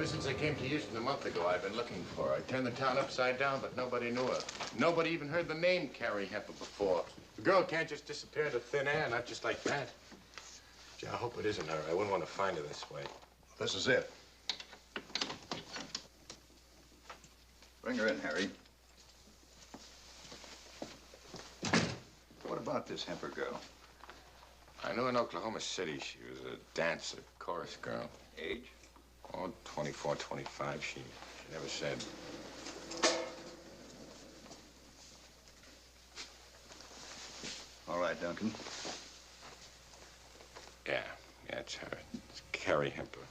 since I came to Houston a month ago, I've been looking for her. I turned the town upside down, but nobody knew her. Nobody even heard the name Carrie Hepper before. The girl can't just disappear into thin air, not just like that. Gee, I hope it isn't her. I wouldn't want to find her this way. This is it. Bring her in, Harry. What about this Hepper girl? I knew in Oklahoma City she was a dancer, chorus girl. Age? Oh, 24, 25. She never said. All right, Duncan. Yeah, it's her. It's Carrie Hepper.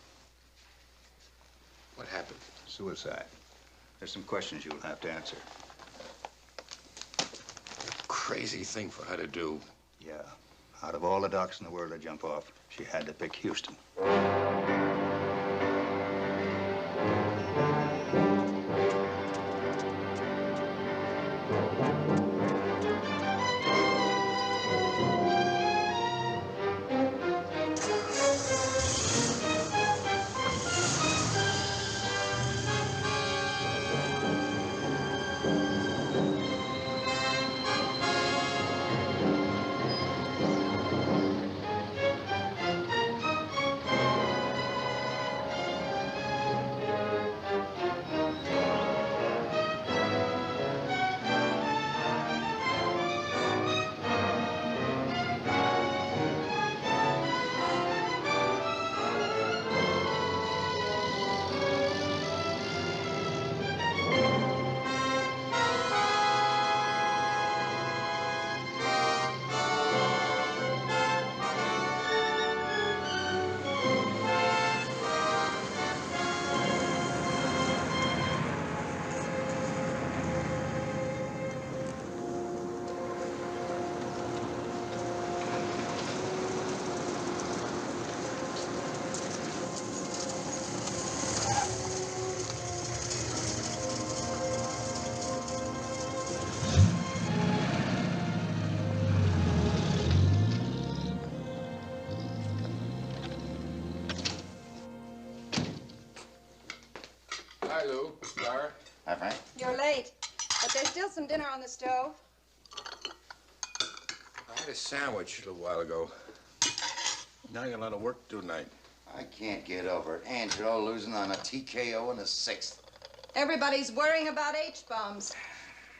What happened? Suicide. There's some questions you'll have to answer. Crazy thing for her to do. Yeah. Out of all the docks in the world to jump off, she had to pick Houston. Hi, Lou. Clara. Hi, Frank. You're late, but there's still some dinner on the stove. I had a sandwich a little while ago. Now I got a lot of work to do tonight. I can't get over it. Angelo losing on a TKO in the 6th. Everybody's worrying about H-bombs.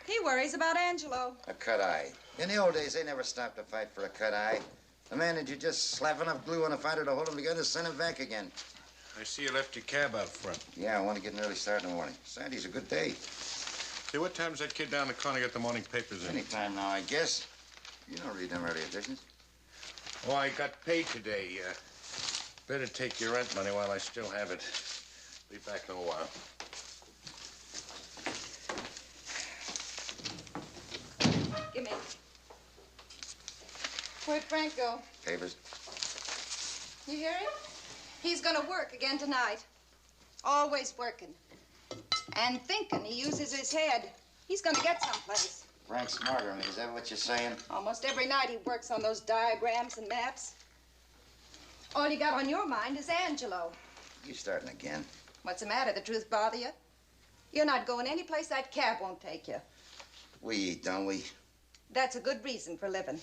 He worries about Angelo. A cut eye. In the old days, they never stopped to fight for a cut eye. The man that you just slap enough glue on a fighter to hold him together, send him back again. I see you left your cab out front. Yeah, I want to get an early start in the morning. Saturday's a good day. See, what time's that kid down the corner get the morning papers in? Anytime now, I guess. You don't read them early editions. Oh, I got paid today. Better take your rent money while I still have it. Be back in a while. Give me. Where'd Frank go? Papers. You hear him? He's gonna work again tonight. Always working. And thinking. He uses his head. He's gonna get someplace. Frank's smarter than me, is that what you're saying? Almost every night he works on those diagrams and maps. All you got on your mind is Angelo. You starting again. What's the matter? The truth bother you? You're not going any place that cab won't take you. We eat, don't we? That's a good reason for living.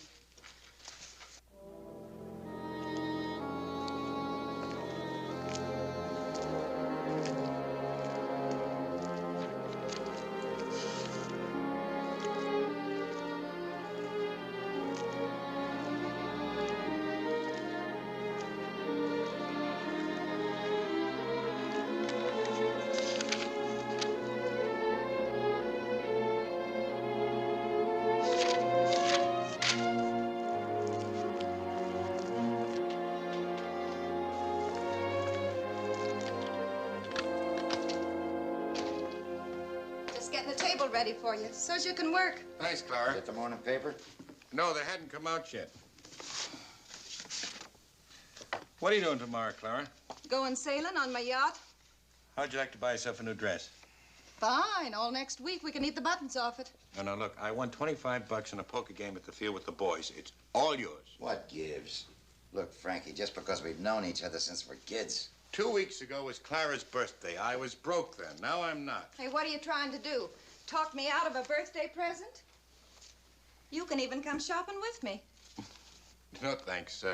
Ready for you, so you can work. Thanks, Clara. Get the morning paper? No, they hadn't come out yet. What are you doing tomorrow, Clara? Going sailing on my yacht. How'd you like to buy yourself a new dress? Fine. All next week we can eat the buttons off it. No, look, I won 25 bucks in a poker game at the field with the boys. It's all yours. What gives? Look, Frankie, just because we've known each other since we're kids. 2 weeks ago was Clara's birthday. I was broke then. Now I'm not. Hey, what are you trying to do? Talk me out of a birthday present? You can even come shopping with me. No, thanks.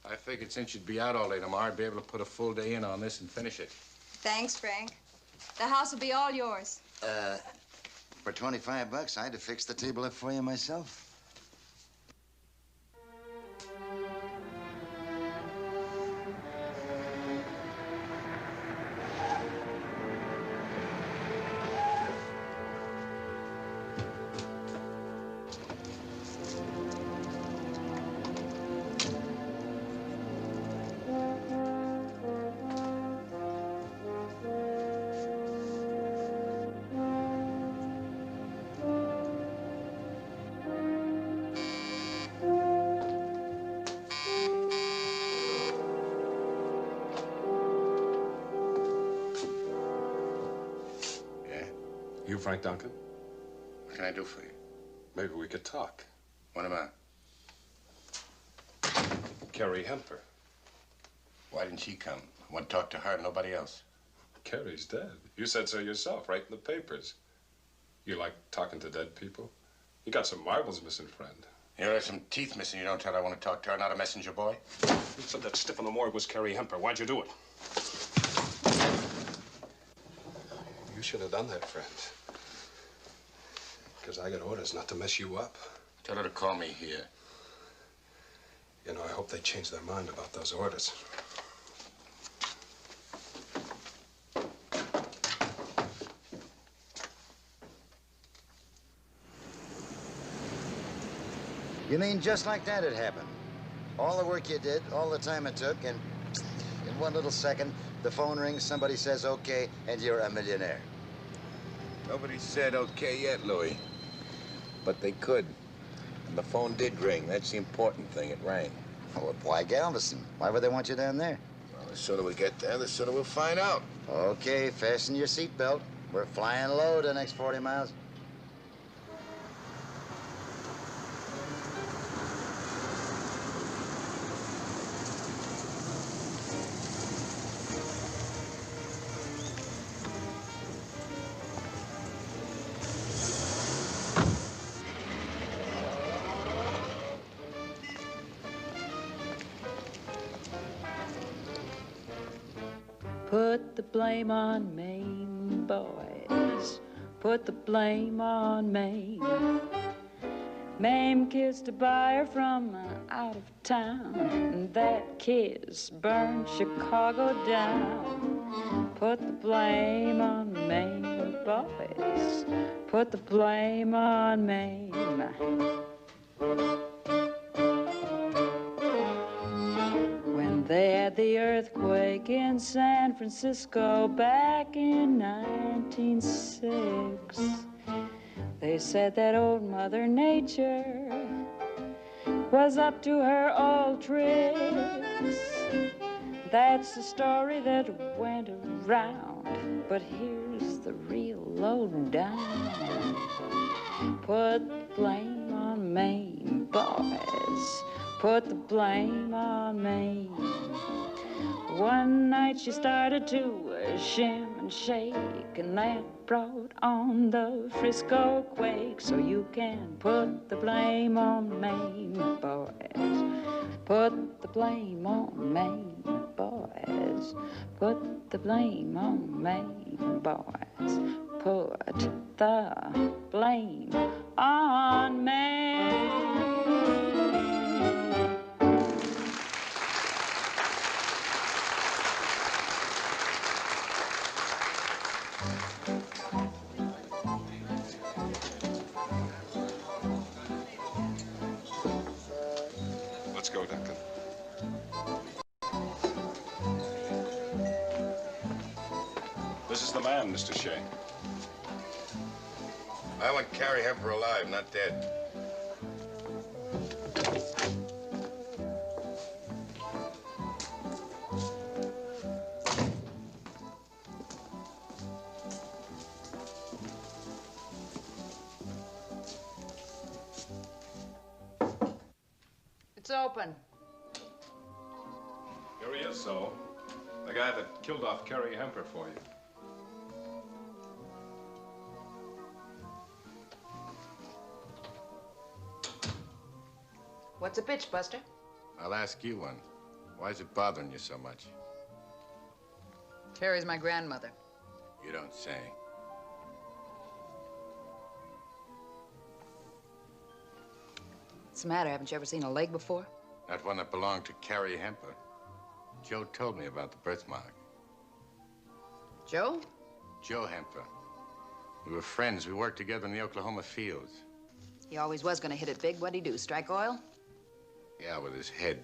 I figured since you'd be out all day tomorrow, I'd be able to put a full day in on this and finish it. Thanks, Frank. The house will be all yours. For 25 bucks, I'd have fixed the table up for you myself. You Frank Duncan? What can I do for you? Maybe we could talk. What about? Carrie Hemper. Why didn't she come? I want to talk to her, nobody else. Carrie's dead. You said so yourself, right in the papers. You like talking to dead people? You got some marbles missing, friend. Here are some teeth missing. You don't tell her I want to talk to her, not a messenger boy. You said that stiff on the morgue was Carrie Hemper. Why'd you do it? You should have done that, friend. Because I got orders not to mess you up. Tell her to call me here. You know, I hope they change their mind about those orders. You mean just like that it happened? All the work you did, all the time it took, and in one little second, the phone rings, somebody says okay, and you're a millionaire. Nobody said okay yet, Louie. But they could. And the phone did ring. That's the important thing. It rang. Well, why Galveston? Why would they want you down there? Well, the sooner we get there, the sooner we'll find out. Okay, fasten your seatbelt. We're flying low the next 40 miles. Put the blame on Maine, boys. Put the blame on Maine. Mame kissed a buyer from out of town, and that kiss burned Chicago down. Put the blame on Maine, boys. Put the blame on Maine. They had the earthquake in San Francisco back in 1906. They said that old Mother Nature was up to her old tricks. That's the story that went around, but here's the real lowdown. Put the blame on Maine, boys. Put the blame on Maine. One night she started to shim and shake, and that brought on the Frisco quake. So you can put the blame on Maine, boys. Put the blame on Maine, boys. Put the blame on Maine, boys. Put the blame on Maine. Let's go, Duncan. This is the man, Mr. Shay. I want Carrie Hemper alive, not dead. It's open. Here he is, so. The guy that killed off Carrie Hemper for you. What's a pitch, Buster? I'll ask you one. Why is it bothering you so much? Carrie's my grandmother. You don't say. What's the matter? Haven't you ever seen a leg before? Not one that belonged to Carrie Hemper. Joe told me about the birthmark. Joe? Joe Hemper. We were friends. We worked together in the Oklahoma fields. He always was gonna hit it big. What'd he do, strike oil? Yeah, with his head.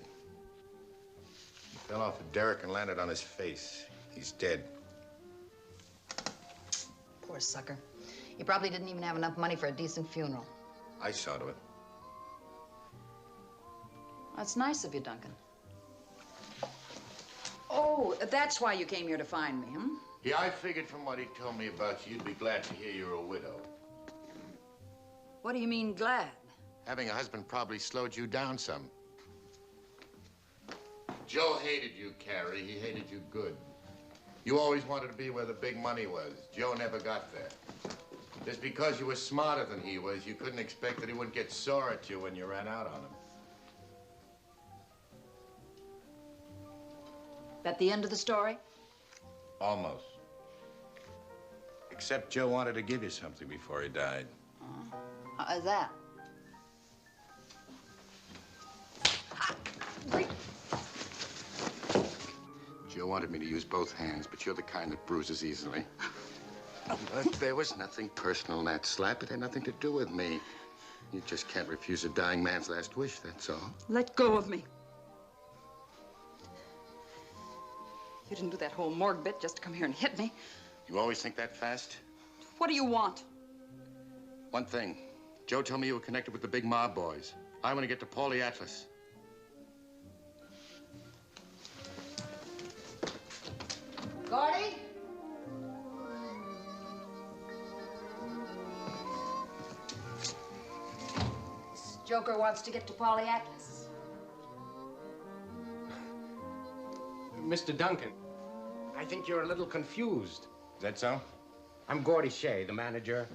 He fell off a derrick and landed on his face. He's dead. Poor sucker. He probably didn't even have enough money for a decent funeral. I saw to it. That's nice of you, Duncan. Oh, that's why you came here to find me, hmm? Yeah, I figured from what he told me about you, you'd be glad to hear you're a widow. What do you mean, glad? Having a husband probably slowed you down some. Joe hated you, Carrie. He hated you good. You always wanted to be where the big money was. Joe never got there. Just because you were smarter than he was, you couldn't expect that he wouldn't get sore at you when you ran out on him. That the end of the story? Almost. Except Joe wanted to give you something before he died. How's that? Joe wanted me to use both hands, but you're the kind that bruises easily. But there was nothing personal in that slap. It had nothing to do with me. You just can't refuse a dying man's last wish, that's all. Let go of me. You didn't do that whole morgue bit just to come here and hit me. You always think that fast? What do you want? One thing. Joe told me you were connected with the big mob boys. I want to get to Paulie Atlas. Gordy? This joker wants to get to Paulie Atlas. Mr. Duncan, I think you're a little confused. Is that so? I'm Gordie Shay, the manager.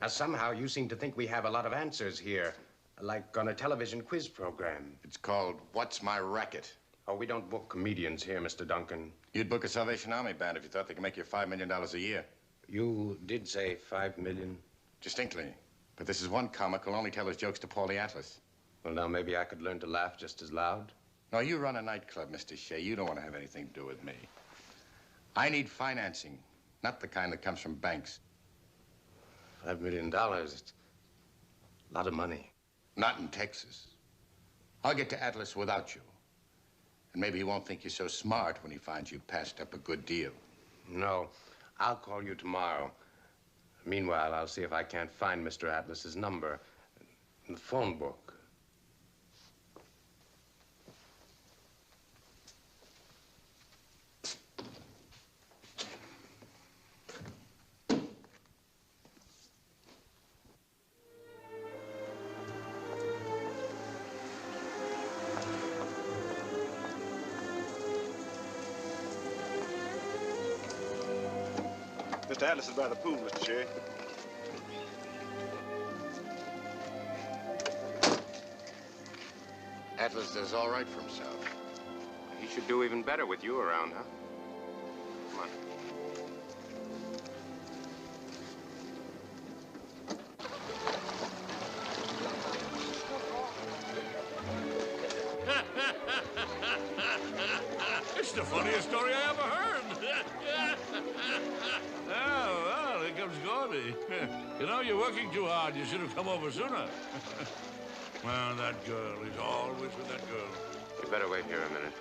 Now, somehow you seem to think we have a lot of answers here, like on a television quiz program. It's called What's My Racket? Oh, we don't book comedians here, Mr. Duncan. You'd book a Salvation Army band if you thought they could make you $5 million a year. You did say 5 million? Distinctly. But this is one comic who'll only tell his jokes to Paulie Atlas. Well, now maybe I could learn to laugh just as loud. No, you run a nightclub, Mr. Shay. You don't want to have anything to do with me. I need financing, not the kind that comes from banks. $5 million, it's a lot of money. Not in Texas. I'll get to Atlas without you. And maybe he won't think you're so smart when he finds you passed up a good deal. No, I'll call you tomorrow. Meanwhile, I'll see if I can't find Mr. Atlas's number in the phone book. Mr. Atlas is by the pool, Mr. Shay. Atlas does all right for himself. He should do even better with you around, huh? Come on. It's the funniest story I ever heard. Oh, well, here comes Gordy. You know, you're working too hard. You should have come over sooner. Well, that girl. He's always with that girl. You better wait here a minute.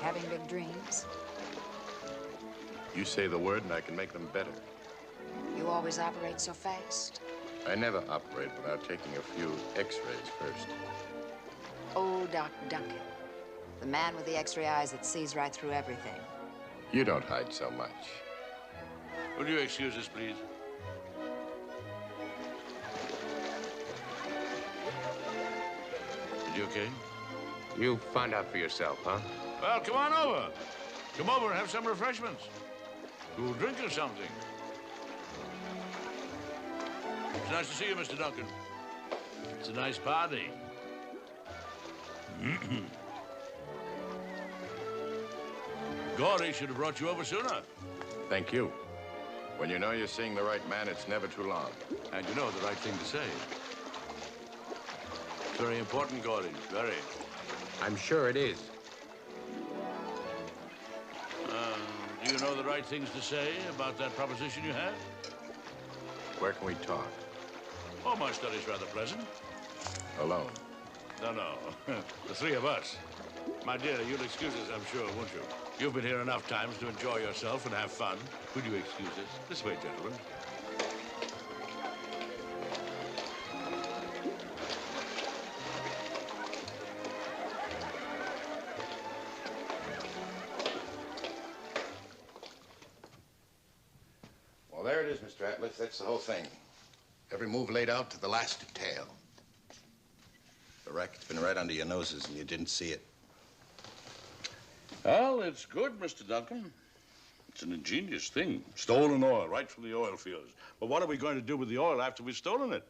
Having big dreams? You say the word and I can make them better. You always operate so fast. I never operate without taking a few x-rays first. Old Doc Duncan. The man with the x-ray eyes that sees right through everything. You don't hide so much. Would you excuse us, please? You okay? You find out for yourself, huh? Well, come on over. Come over and have some refreshments. Cool drink or something. It's nice to see you, Mr. Duncan. It's a nice party. Gordy should have brought you over sooner. Thank you. When you know you're seeing the right man, it's never too long. And you know the right thing to say. It's very important, Gordy. Very. I'm sure it is. Do you know the right things to say about that proposition you have? Where can we talk? Oh, my study's rather pleasant. Alone. No. The three of us. My dear, you'll excuse us, I'm sure, won't you? You've been here enough times to enjoy yourself and have fun. Would you excuse us? This way, gentlemen. Well, there it is, Mr. Atlas. That's the whole thing. Every move laid out to the last detail. The racket's been right under your noses and you didn't see it. Well, it's good, Mr. Duncan. It's an ingenious thing. Stolen oil, right from the oil fields. But what are we going to do with the oil after we've stolen it?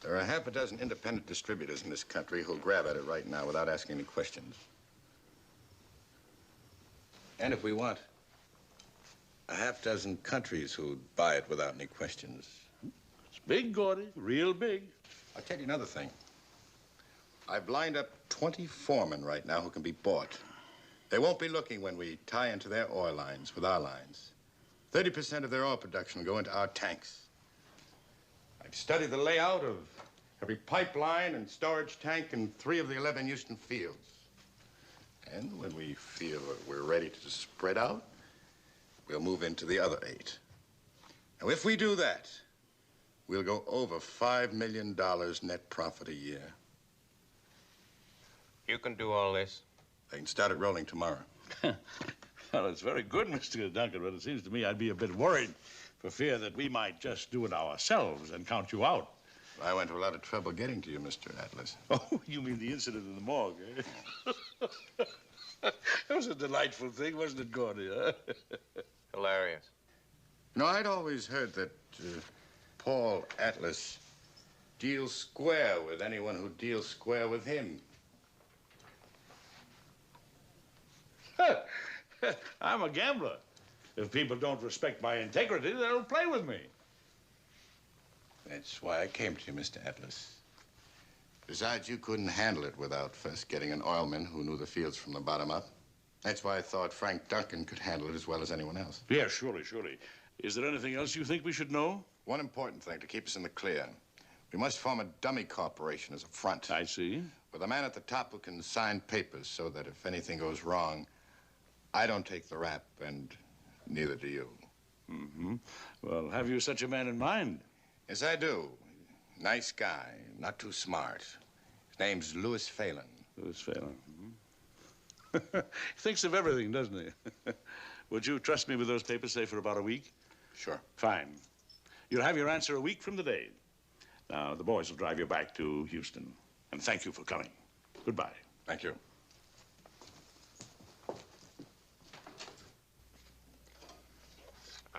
There are half a dozen independent distributors in this country who'll grab at it right now without asking any questions. And if we want, a half dozen countries who'd buy it without any questions. It's big, Gordy, real big. I'll tell you another thing. I've lined up 20 foremen right now who can be bought. They won't be looking when we tie into their oil lines with our lines. 30% of their oil production will go into our tanks. I've studied the layout of every pipeline and storage tank in 3 of the 11 Houston fields. And when we feel that we're ready to spread out, we'll move into the other 8. Now, if we do that, we'll go over $5 million net profit a year. You can do all this? I can start it rolling tomorrow. Well, it's very good, Mr. Duncan, but it seems to me I'd be a bit worried for fear that we might just do it ourselves and count you out. I went to a lot of trouble getting to you, Mr. Atlas. Oh, you mean the incident in the morgue, eh? That was a delightful thing, wasn't it, Gordy, huh? Hilarious. No, I'd always heard that Paul Atlas deals square with anyone who deals square with him. I'm a gambler. If people don't respect my integrity, they'll play with me. That's why I came to you, Mr. Atlas. Besides, you couldn't handle it without first getting an oilman who knew the fields from the bottom up. That's why I thought Frank Duncan could handle it as well as anyone else. Yeah, surely. Is there anything else you think we should know? One important thing to keep us in the clear. We must form a dummy corporation as a front. I see. With a man at the top who can sign papers so that if anything goes wrong, I don't take the rap, and neither do you. Mm-hmm. Well, have you such a man in mind? Yes, I do. Nice guy, not too smart. His name's Louie Phelan. Louie Phelan. Mm-hmm. He thinks of everything, doesn't he? Would you trust me with those papers, say, for about a week? Sure. Fine. You'll have your answer a week from today. Now, the boys will drive you back to Houston. And thank you for coming. Goodbye. Thank you.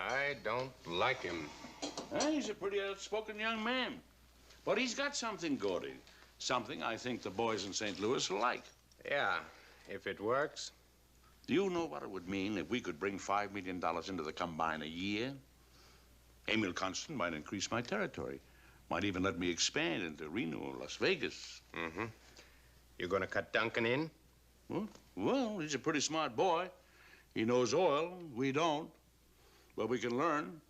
I don't like him. He's a pretty outspoken young man. But he's got something, Gordy. Something I think the boys in St. Louis will like. Yeah, if it works. Do you know what it would mean if we could bring $5 million into the combine a year? Emile Constant might increase my territory. Might even let me expand into Reno or Las Vegas. Mm-hmm. You gonna cut Duncan in? Well, he's a pretty smart boy. He knows oil. We don't. But we can learn.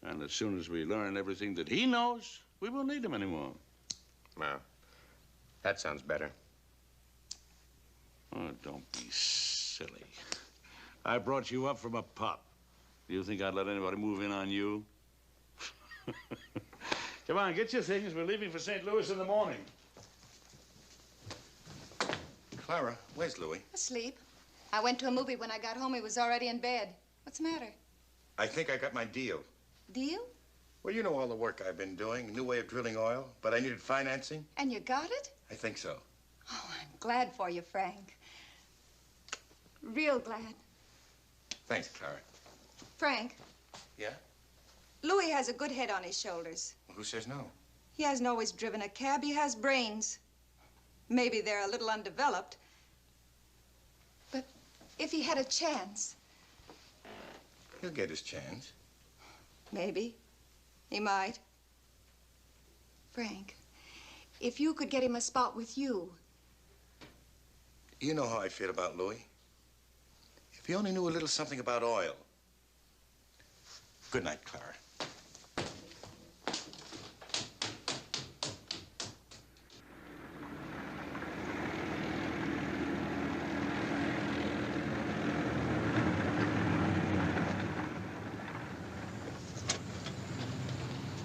And as soon as we learn everything that he knows, we won't need him anymore. Well, that sounds better. Oh, don't be silly. I brought you up from a pup. Do you think I'd let anybody move in on you? Come on, get your things. We're leaving for St. Louis in the morning. Clara, where's Louie? Asleep. I went to a movie. When I got home, he was already in bed. What's the matter? I think I got my deal. Deal? Well, you know all the work I've been doing, new way of drilling oil, but I needed financing. And you got it? I think so. glad for you, Frank. Real glad. Thanks, Clara. Frank, Yeah? Louie has a good head on his shoulders. Well, who says no? He hasn't always driven a cab. He has brains. Maybe they're a little undeveloped. But if he had a chance, He'll get his chance. maybe he might. Frank, if you could get him a spot with you. You know how I feel about Louie. If he only knew a little something about oil. Good night, Clara.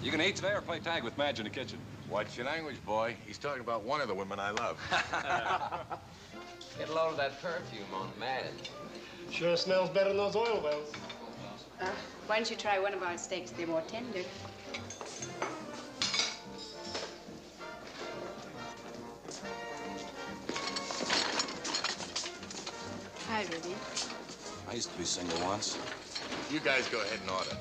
You gonna eat today or play tag with Madge in the kitchen? Watch your language, boy. He's talking about one of the women I love. Get a load of that perfume on Madge. Sure smells better than those oil wells. Why don't you try one of our steaks? They're more tender. Hi, Ruby. I used to be single once. You guys go ahead and order.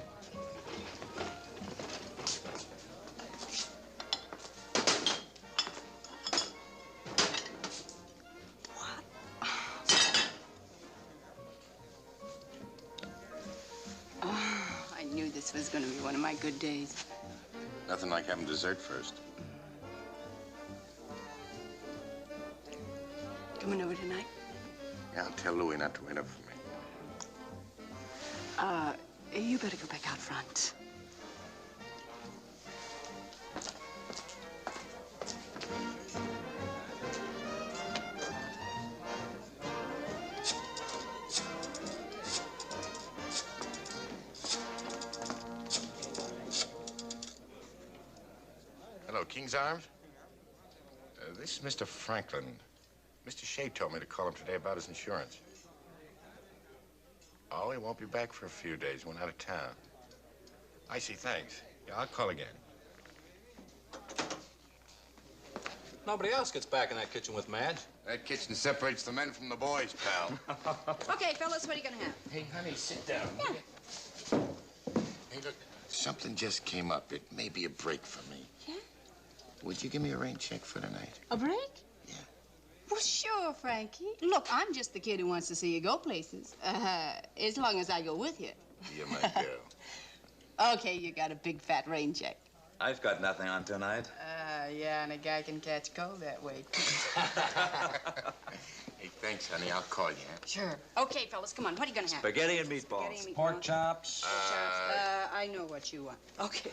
I knew this was going to be one of my good days. Nothing like having dessert first. Coming over tonight? Yeah, I'll tell Louie not to wait up for me. You better go back out front. Hello, King's Arms? This is Mr. Franklin. Mr. Shay told me to call him today about his insurance. Oh, he won't be back for a few days. He went out of town. I see, thanks. Yeah, I'll call again. Nobody else gets back in that kitchen with Madge. That kitchen separates the men from the boys, pal. Okay, fellas, what are you going to have? Hey, honey, sit down. Yeah. Hey, look, something just came up. It may be a break for me. Yeah? Would you give me a rain check for tonight? A break? Yeah. Well, sure, Frankie. Look, I'm just the kid who wants to see you go places. As long as I go with you. You're my girl. Okay, you got a big fat rain check. I've got nothing on tonight. Yeah, and a guy can catch cold that way, too. Hey, thanks, honey. I'll call you. Huh? Sure. Okay, fellas, come on. What are you going to have? Spaghetti and meatballs. Spaghetti and meatballs. Pork chops. I know what you want. Okay.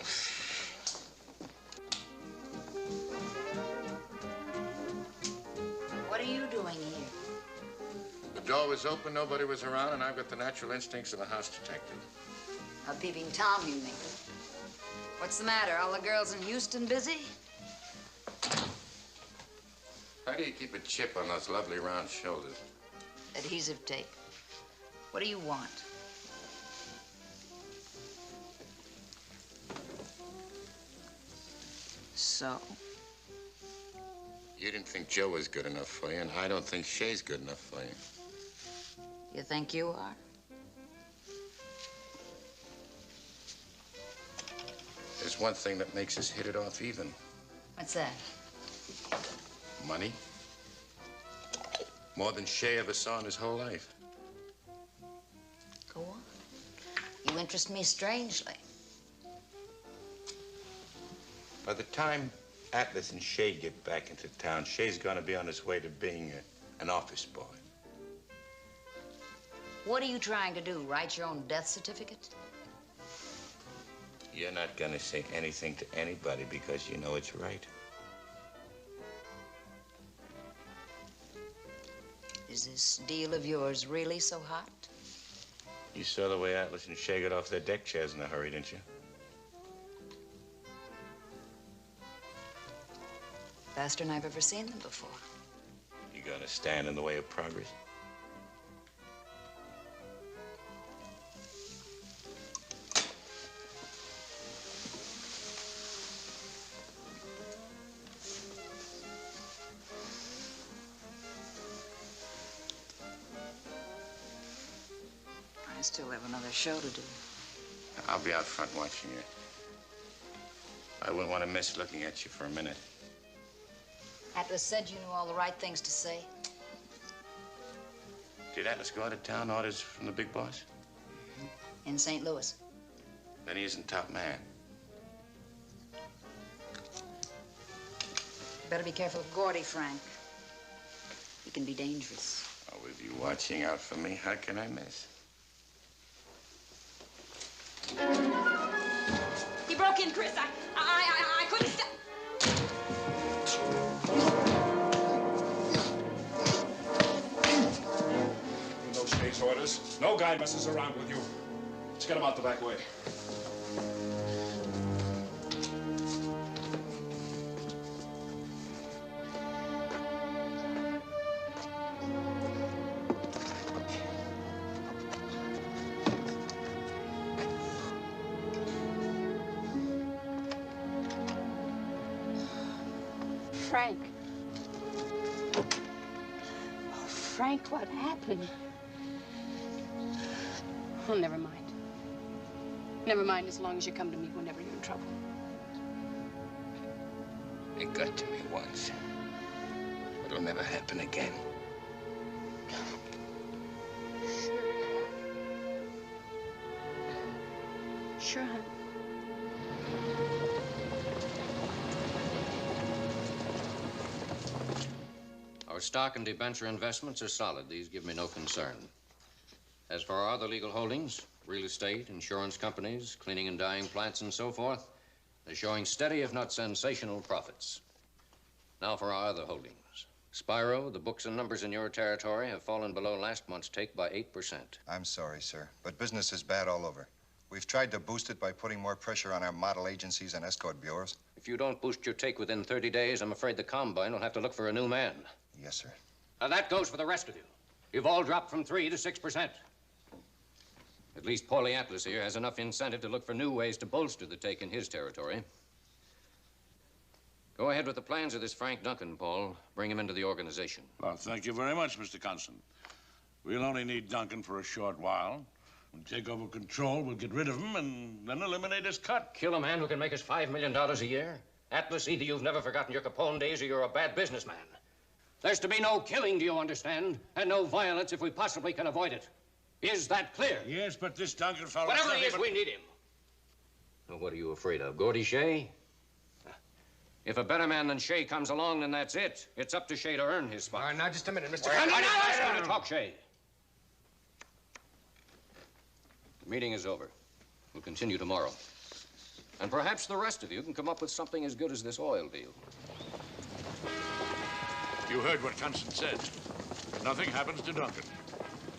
What are you doing here? The door was open, nobody was around, and I've got the natural instincts of a house detective. A peeping Tom, you mean? What's the matter? All the girls in Houston busy? How do you keep a chip on those lovely round shoulders? Adhesive tape. What do you want? So? You didn't think Joe was good enough for you, and I don't think Shay's good enough for you. You think you are? There's one thing that makes us hit it off even. What's that? Money. More than Shay ever saw in his whole life. Go on. You interest me strangely. By the time Atlas and Shay get back into town, Shay's gonna be on his way to being an office boy. What are you trying to do? Write your own death certificate? You're not gonna say anything to anybody because you know it's right. Is this deal of yours really so hot? You saw the way Atlas and Shay got off their deck chairs in a hurry, didn't you? Faster than I've ever seen them before. You gonna stand in the way of progress? I still have another show to do. I'll be out front watching you. I wouldn't want to miss looking at you for a minute. Atlas said you knew all the right things to say. Did Atlas go out of town? Orders from the big boss? In St. Louis. Then he isn't top man. Better be careful of Gordy, Frank. He can be dangerous. Oh, with you watching out for me, how can I miss? He broke in, Chris. I couldn't stop. No Shay's orders. No guy messes around with you. Let's get him out the back way. Frank. Oh, Frank, what happened? Oh, never mind. Never mind as long as you come to me whenever you're in trouble. It got to me once. But it'll never happen again. Sure, hon. Our stock and debenture investments are solid. These give me no concern. As for our other legal holdings, real estate, insurance companies, cleaning and dyeing plants, and so forth, they're showing steady, if not sensational, profits. Now for our other holdings. Spyro, the books and numbers in your territory have fallen below last month's take by 8%. I'm sorry, sir, but business is bad all over. We've tried to boost it by putting more pressure on our model agencies and escort bureaus. If you don't boost your take within 30 days, I'm afraid the Combine will have to look for a new man. Yes, sir. Now, that goes for the rest of you. You've all dropped from 3 to 6%. At least Paulie Atlas here has enough incentive to look for new ways to bolster the take in his territory. Go ahead with the plans of this Frank Duncan, Paul. Bring him into the organization. Well, thank you very much, Mr. Constant. We'll only need Duncan for a short while. When we take over control, we'll get rid of him and then eliminate his cut. Kill a man who can make us $5 million a year? Atlas, either you've never forgotten your Capone days or you're a bad businessman. There's to be no killing, do you understand? And no violence if we possibly can avoid it. Is that clear? Yes, but this Duncan fellow... Whatever he is, we need him. Well, what are you afraid of, Gordie Shay? If a better man than Shay comes along, then that's it. It's up to Shay to earn his spot. All right, now, just a minute, Mr. I'm not asking you to talk, Shay. The meeting is over. We'll continue tomorrow. And perhaps the rest of you can come up with something as good as this oil deal. You heard what Constant said. Nothing happens to Duncan.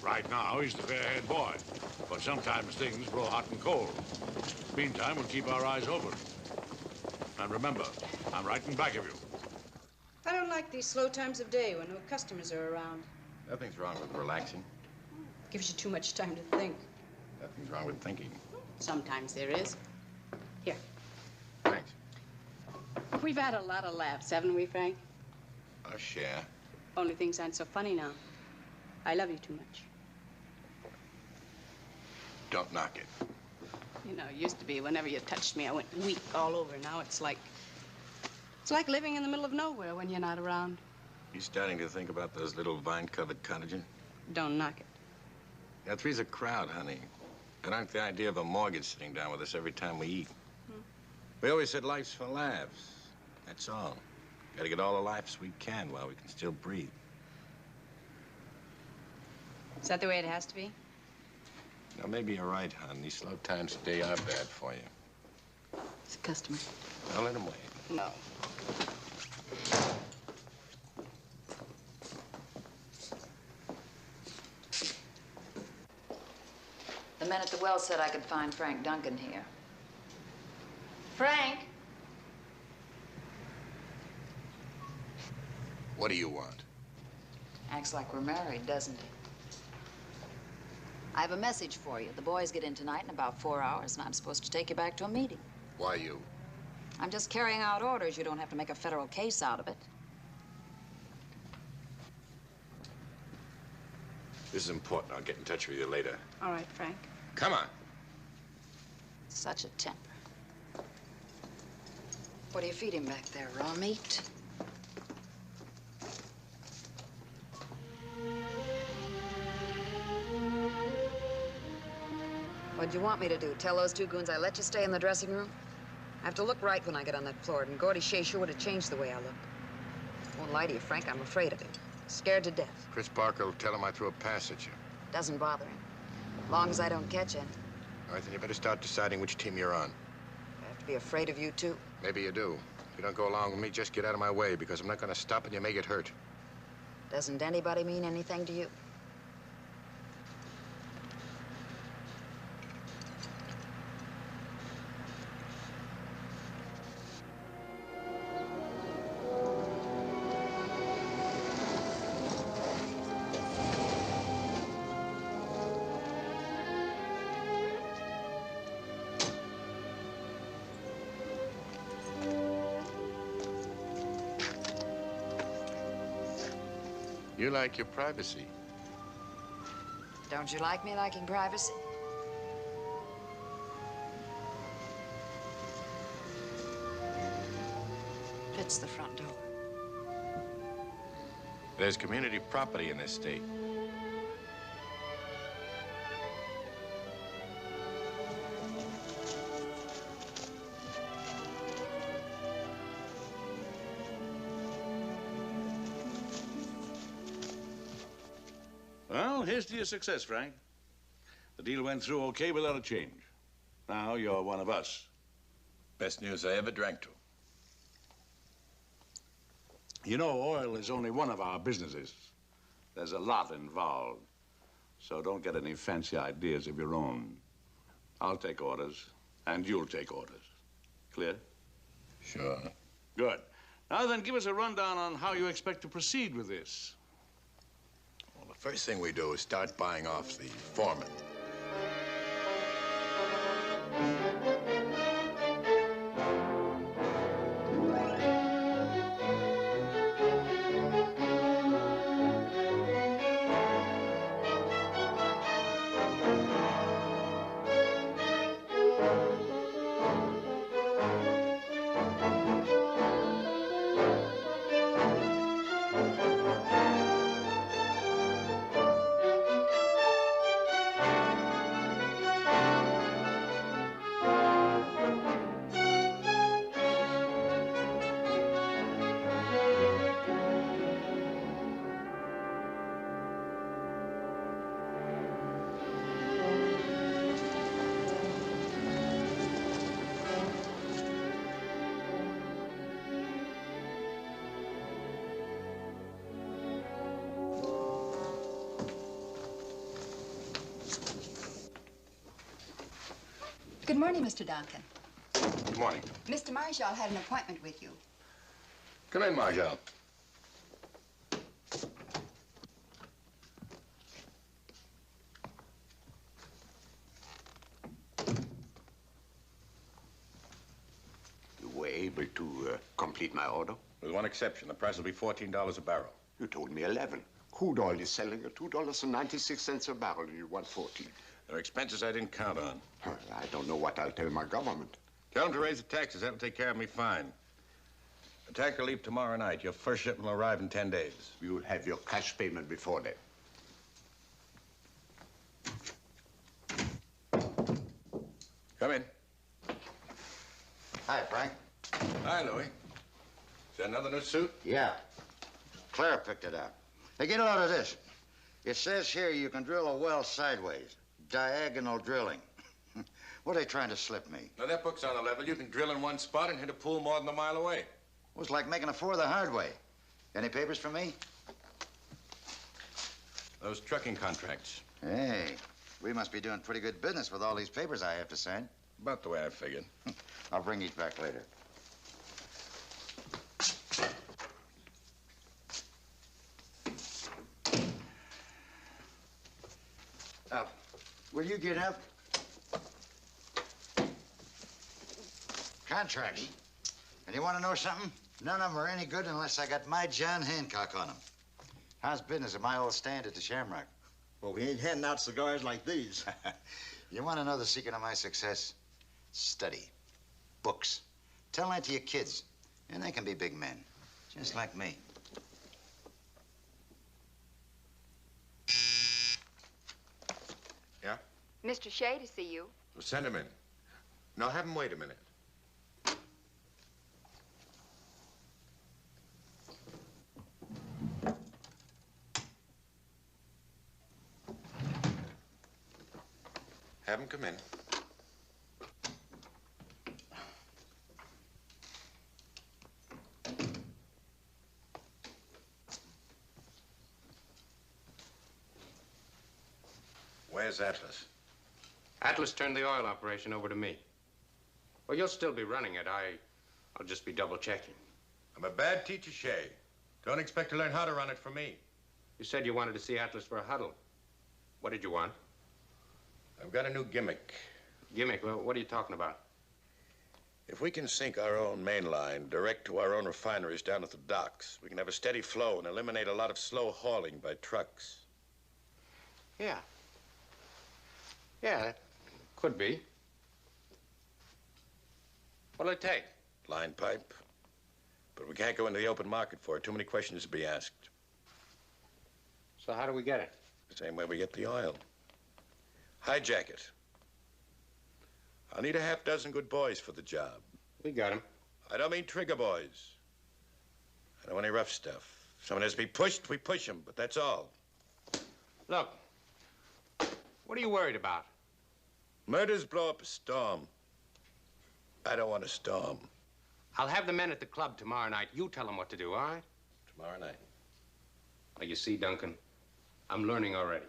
Right now, he's the fair-haired boy. But sometimes things grow hot and cold. Meantime, we'll keep our eyes open. And remember, I'm right in back of you. I don't like these slow times of day when no customers are around. Nothing's wrong with relaxing. Gives you too much time to think. Nothing's wrong with thinking. Sometimes there is. Here. Thanks. We've had a lot of laughs, haven't we, Frank? Our share. Only things aren't so funny now. I love you too much. Don't knock it. You know, it used to be whenever you touched me, I went weak all over. Now it's like living in the middle of nowhere when you're not around. You starting to think about those little vine-covered cottages? Don't knock it. Yeah, three's a crowd, honey. And aren't the idea of a mortgage sitting down with us every time we eat. We always said life's for laughs. That's all. Gotta get all the laughs we can while we can still breathe. Is that the way it has to be? Now, maybe you're right, hon. These slow times today are bad for you. It's a customer. I'll let him wait. No. The men at the well said I could find Frank Duncan here. Frank? What do you want? Acts like we're married, doesn't he? I have a message for you. The boys get in tonight in about 4 hours, and I'm supposed to take you back to a meeting. Why you? I'm just carrying out orders. You don't have to make a federal case out of it. This is important. I'll get in touch with you later. All right, Frank. Come on. Such a temper. What do you feed him back there, raw meat? What'd you want me to do? Tell those two goons I let you stay in the dressing room? I have to look right when I get on that floor, and Gordie Shay sure would have changed the way I look. Won't lie to you, Frank, I'm afraid of him. Scared to death. Chris Parker will tell him I threw a pass at you. Doesn't bother him. As long as I don't catch him. All right, then you better start deciding which team you're on. I have to be afraid of you, too. Maybe you do. If you don't go along with me, just get out of my way, because I'm not going to stop and you may get hurt. Doesn't anybody mean anything to you? You like your privacy. Don't you like me liking privacy? It's the front door. There's community property in this state. Well, here's to your success, Frank. The deal went through okay without a change. Now you're one of us. Best news I ever drank to. You know, oil is only one of our businesses. There's a lot involved. So don't get any fancy ideas of your own. I'll take orders, and you'll take orders. Clear? Sure. Good. Now then, give us a rundown on how you expect to proceed with this. Well, the first thing we do is start buying off the foreman. Good morning, Mr. Duncan. Good morning. Mr. Marshall had an appointment with you. Come in, Marshall. You were able to complete my order? With one exception, the price will be $14 a barrel. You told me 11. Crude oil is selling at $2.96 a barrel, and you want 14. There are expenses I didn't count on. Well, I don't know what I'll tell my government. Tell them to raise the taxes. That'll take care of me fine. The tanker will leave tomorrow night. Your first shipment will arrive in 10 days. You'll have your cash payment before then. Come in. Hi, Frank. Hi, Louie. Is that another new suit? Yeah. Claire picked it up. Hey, get a load of this. It says here you can drill a well sideways. Diagonal drilling. What are they trying to slip me? Now, that book's on the level. You can drill in one spot and hit a pool more than a mile away. It was like making a four the hard way. Any papers for me? Those trucking contracts. Hey, we must be doing pretty good business with all these papers I have to sign. About the way I figured. I'll bring these back later. Will you get up? Contracts. And you want to know something? None of them are any good unless I got my John Hancock on them. How's business at my old stand at the Shamrock? Well, we ain't handing out cigars like these. You want to know the secret of my success? Study. Books. Tell that to your kids, and they can be big men, just like me. Yeah? Mr. Shay to see you. Well, send him in. No, have him wait a minute. Have him come in. Where's Atlas? Atlas turned the oil operation over to me. Well, you'll still be running it. I'll just be double checking. I'm a bad teacher, Shay. Don't expect to learn how to run it from me. You said you wanted to see Atlas for a huddle. What did you want? I've got a new gimmick. Gimmick? Well, what are you talking about? If we can sink our own main line direct to our own refineries down at the docks, we can have a steady flow and eliminate a lot of slow hauling by trucks. Yeah. Yeah, that could be. What'll it take? Line pipe. But we can't go into the open market for it. Too many questions to be asked. So how do we get it? The same way we get the oil. Hijack it. I'll need a half-dozen good boys for the job. We got 'em. I don't mean trigger boys. I don't want any rough stuff. If someone has to be pushed, we push them, but that's all. Look, what are you worried about? Murders blow up a storm. I don't want a storm. I'll have the men at the club tomorrow night. You tell them what to do, all right? Tomorrow night. Well, you see, Duncan, I'm learning already.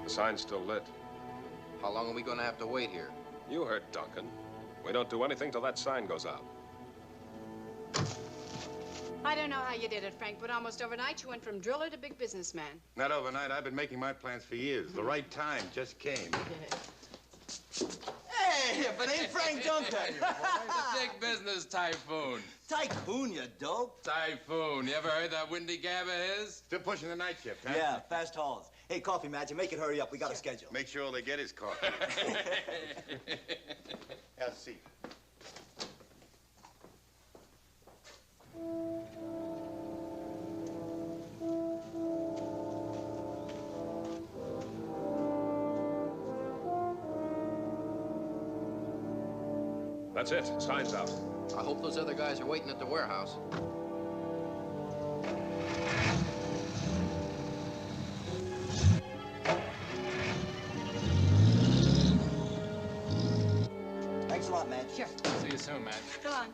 The sign's still lit. How long are we gonna have to wait here? You heard Duncan. We don't do anything till that sign goes out. I don't know how you did it, Frank, but almost overnight you went from driller to big businessman. Not overnight. I've been making my plans for years. The right time just came. Hey, if it ain't Frank Duncan. The big business typhoon. Typhoon, you dope. Typhoon. You ever heard that windy gab of his? Still pushing the night shift, huh? Yeah, fast hauls. Hey, coffee, Magic, make it hurry up. We got a schedule. Make sure all they get is coffee. Have a seat. That's it. Sign's out. I hope those other guys are waiting at the warehouse. Thanks a lot, man. Sure. See you soon, man. Go on.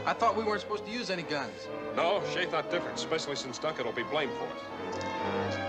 I thought we weren't supposed to use any guns. No, Shay thought different, especially since Duncan will be blamed for it.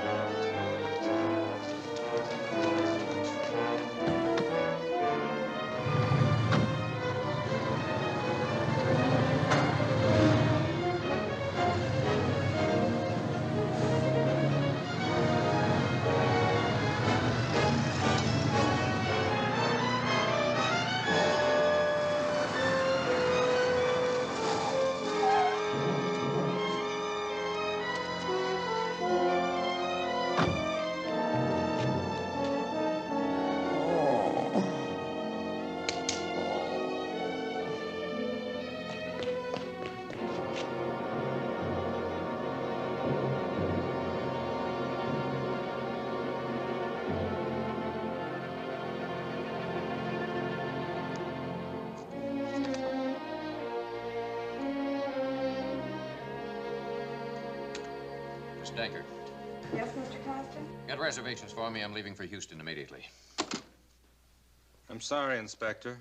Dankard. Yes, Mr. Constant? Get reservations for me. I'm leaving for Houston immediately. I'm sorry, Inspector.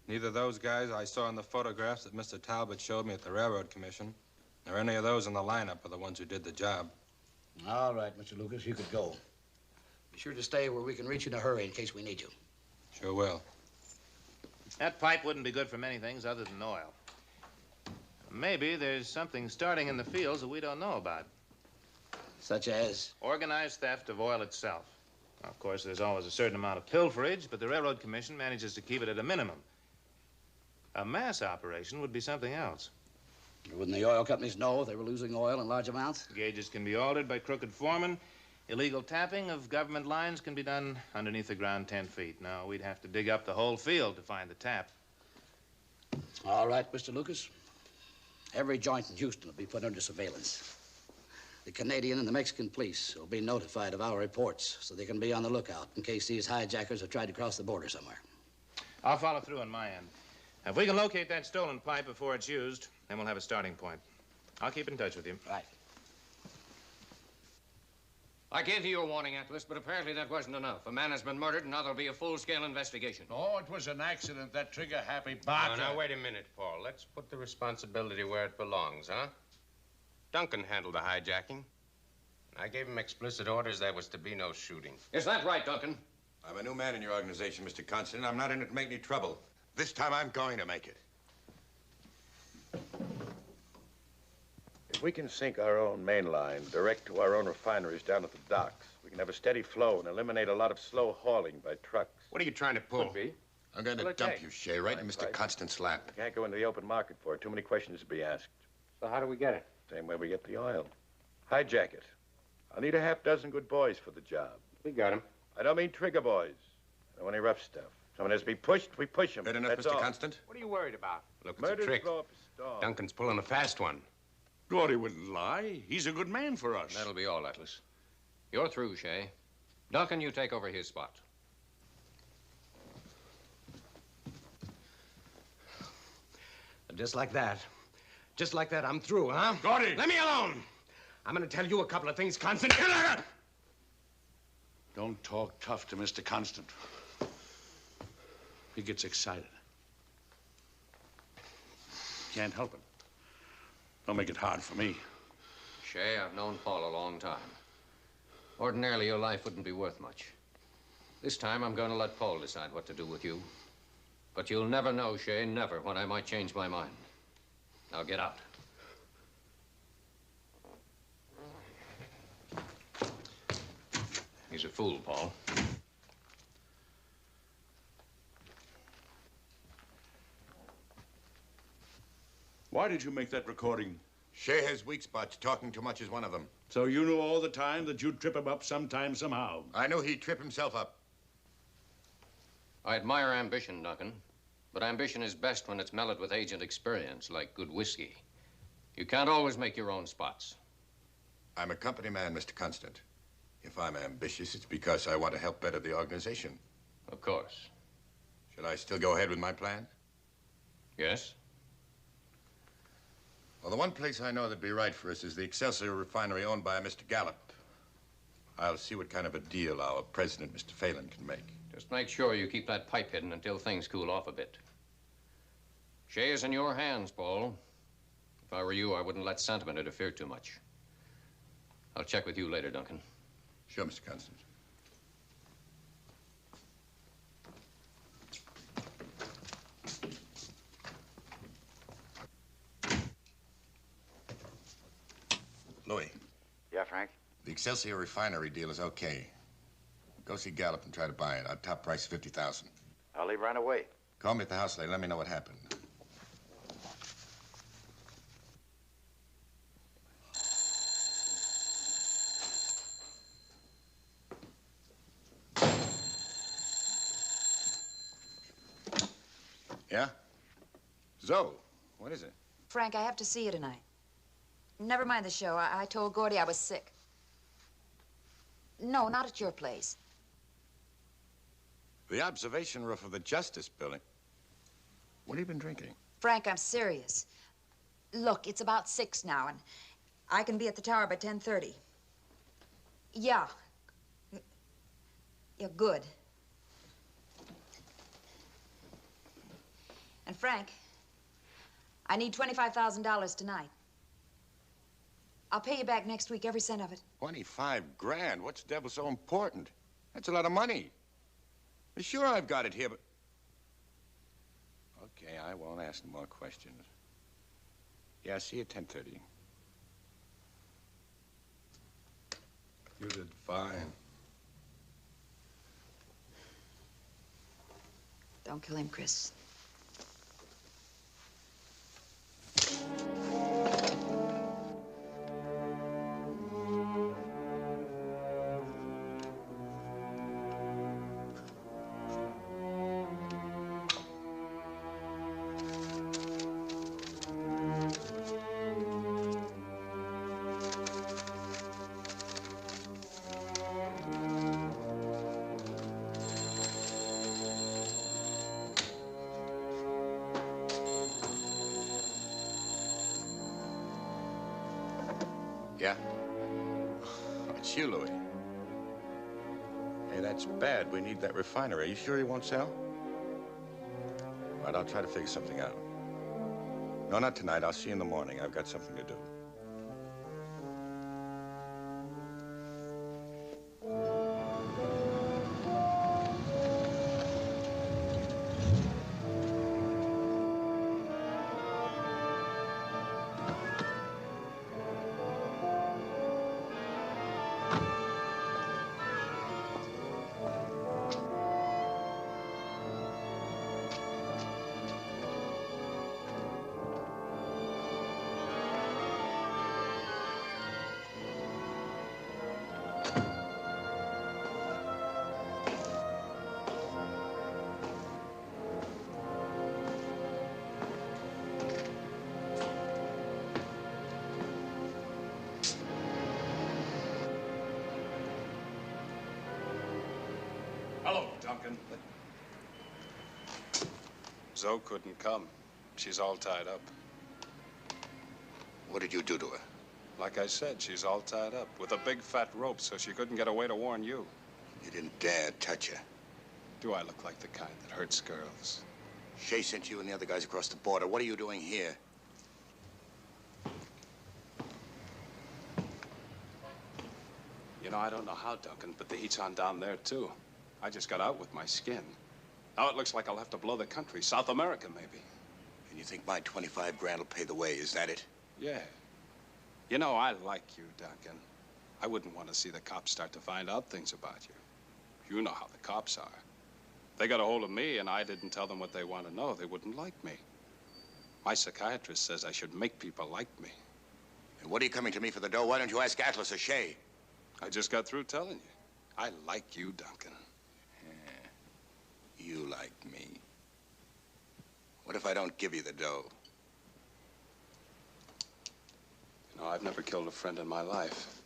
Neither those guys I saw in the photographs that Mr. Talbot showed me at the Railroad Commission, nor any of those in the lineup are the ones who did the job. All right, Mr. Lucas, you could go. Be sure to stay where we can reach you in a hurry in case we need you. Sure will. That pipe wouldn't be good for many things other than oil. Maybe there's something starting in the fields that we don't know about. Such as? Organized theft of oil itself. Now, of course, there's always a certain amount of pilferage, but the Railroad Commission manages to keep it at a minimum. A mass operation would be something else. Wouldn't the oil companies know if they were losing oil in large amounts? Gauges can be altered by crooked foremen. Illegal tapping of government lines can be done underneath the ground 10 feet. Now, we'd have to dig up the whole field to find the tap. All right, Mr. Lucas. Every joint in Houston will be put under surveillance. The Canadian and the Mexican police will be notified of our reports so they can be on the lookout in case these hijackers have tried to cross the border somewhere. I'll follow through on my end. If we can locate that stolen pipe before it's used, then we'll have a starting point. I'll keep in touch with you. Right. I gave you a warning, Atlas, but apparently that wasn't enough. A man has been murdered, and now there'll be a full-scale investigation. Oh, it was an accident, that trigger-happy barker. Now, wait a minute, Paul. Let's put the responsibility where it belongs, huh? Duncan handled the hijacking. I gave him explicit orders there was to be no shooting. Is that right, Duncan? I'm a new man in your organization, Mr. Constant. I'm not in it to make any trouble. This time I'm going to make it. If we can sink our own main line direct to our own refineries down at the docks, we can have a steady flow and eliminate a lot of slow hauling by trucks. What are you trying to pull? Could be. I'm going to dump you, Shay, right in Mr. Constant's lap. We can't go into the open market for it. Too many questions to be asked. So how do we get it? Same way we get the oil. Hijack it. I'll need a half dozen good boys for the job. We got him. I don't mean trigger boys. I don't want any rough stuff. Someone has to be pushed, we push him. Good enough, That's Mr. all. Constant? What are you worried about? Look, it's Murder's a trick. blow up a storm. Duncan's pulling a fast one. Gordy wouldn't lie. He's a good man for us. That'll be all, Atlas. You're through, Shay. Duncan, you take over his spot. Just like that. Just like that, I'm through, huh? Gordy! Let me alone! I'm gonna tell you a couple of things, Constant. Don't talk tough to Mr. Constant. He gets excited. Can't help it. Don't make it hard for me. Shay, I've known Paul a long time. Ordinarily, your life wouldn't be worth much. This time, I'm going to let Paul decide what to do with you. But you'll never know, Shay, never, when I might change my mind. Now get out. He's a fool, Paul. Why did you make that recording? Shay has weak spots. Talking too much is one of them. So you knew all the time that you'd trip him up sometime, somehow. I knew he'd trip himself up. I admire ambition, Duncan. But ambition is best when it's mellowed with age and experience, like good whiskey. You can't always make your own spots. I'm a company man, Mr. Constant. If I'm ambitious, it's because I want to help better the organization. Of course. Should I still go ahead with my plan? Yes? Well, the one place I know that'd be right for us is the Excelsior refinery owned by a Mr. Gallup. I'll see what kind of a deal our president, Mr. Phelan, can make. Just make sure you keep that pipe hidden until things cool off a bit. Shay is in your hands, Paul. I were you, I wouldn't let sentiment interfere too much. I'll check with you later, Duncan. Sure, Mr. Constant. Louie. Yeah, Frank? The Excelsior refinery deal is okay. Go see Gallup and try to buy it. Our top price is 50,000. I'll leave right away. Call me at the house later. Let me know what happened. Yeah? Zoe, what is it? Frank, I have to see you tonight. Never mind the show. I told Gordy I was sick. No, not at your place. The observation roof of the Justice Building. What have you been drinking? Frank, I'm serious. Look, it's about 6 now, and I can be at the tower by 10:30. Yeah. Yeah, good. And Frank, I need $25,000 tonight. I'll pay you back next week, every cent of it. 25 grand? What's the devil so important? That's a lot of money. Sure, I've got it here, but... Okay, I won't ask no more questions. Yeah, see you at 10:30. You did fine. Don't kill him, Chris. Yeah? It's you, Louie. Hey, that's bad. We need that refinery. Are you sure you won't sell? All right, I'll try to figure something out. No, not tonight. I'll see you in the morning. I've got something to do. Hello, Duncan. Zoe couldn't come. She's all tied up. What did you do to her? Like I said, she's all tied up with a big fat rope so she couldn't get away to warn you. You didn't dare touch her. Do I look like the kind that hurts girls? Shay sent you and the other guys across the border. What are you doing here? You know, I don't know how, Duncan, but the heat's on down there, too. I just got out with my skin. Now it looks like I'll have to blow the country. South America, maybe. And you think my 25 grand will pay the way, is that it? Yeah. You know, I like you, Duncan. I wouldn't want to see the cops start to find out things about you. You know how the cops are. They got a hold of me and I didn't tell them what they want to know. They wouldn't like me. My psychiatrist says I should make people like me. And what are you coming to me for the dough? Why don't you ask Atlas or Shay? I just got through telling you. I like you, Duncan. Yeah. You like me. What if I don't give you the dough? You know, I've never killed a friend in my life.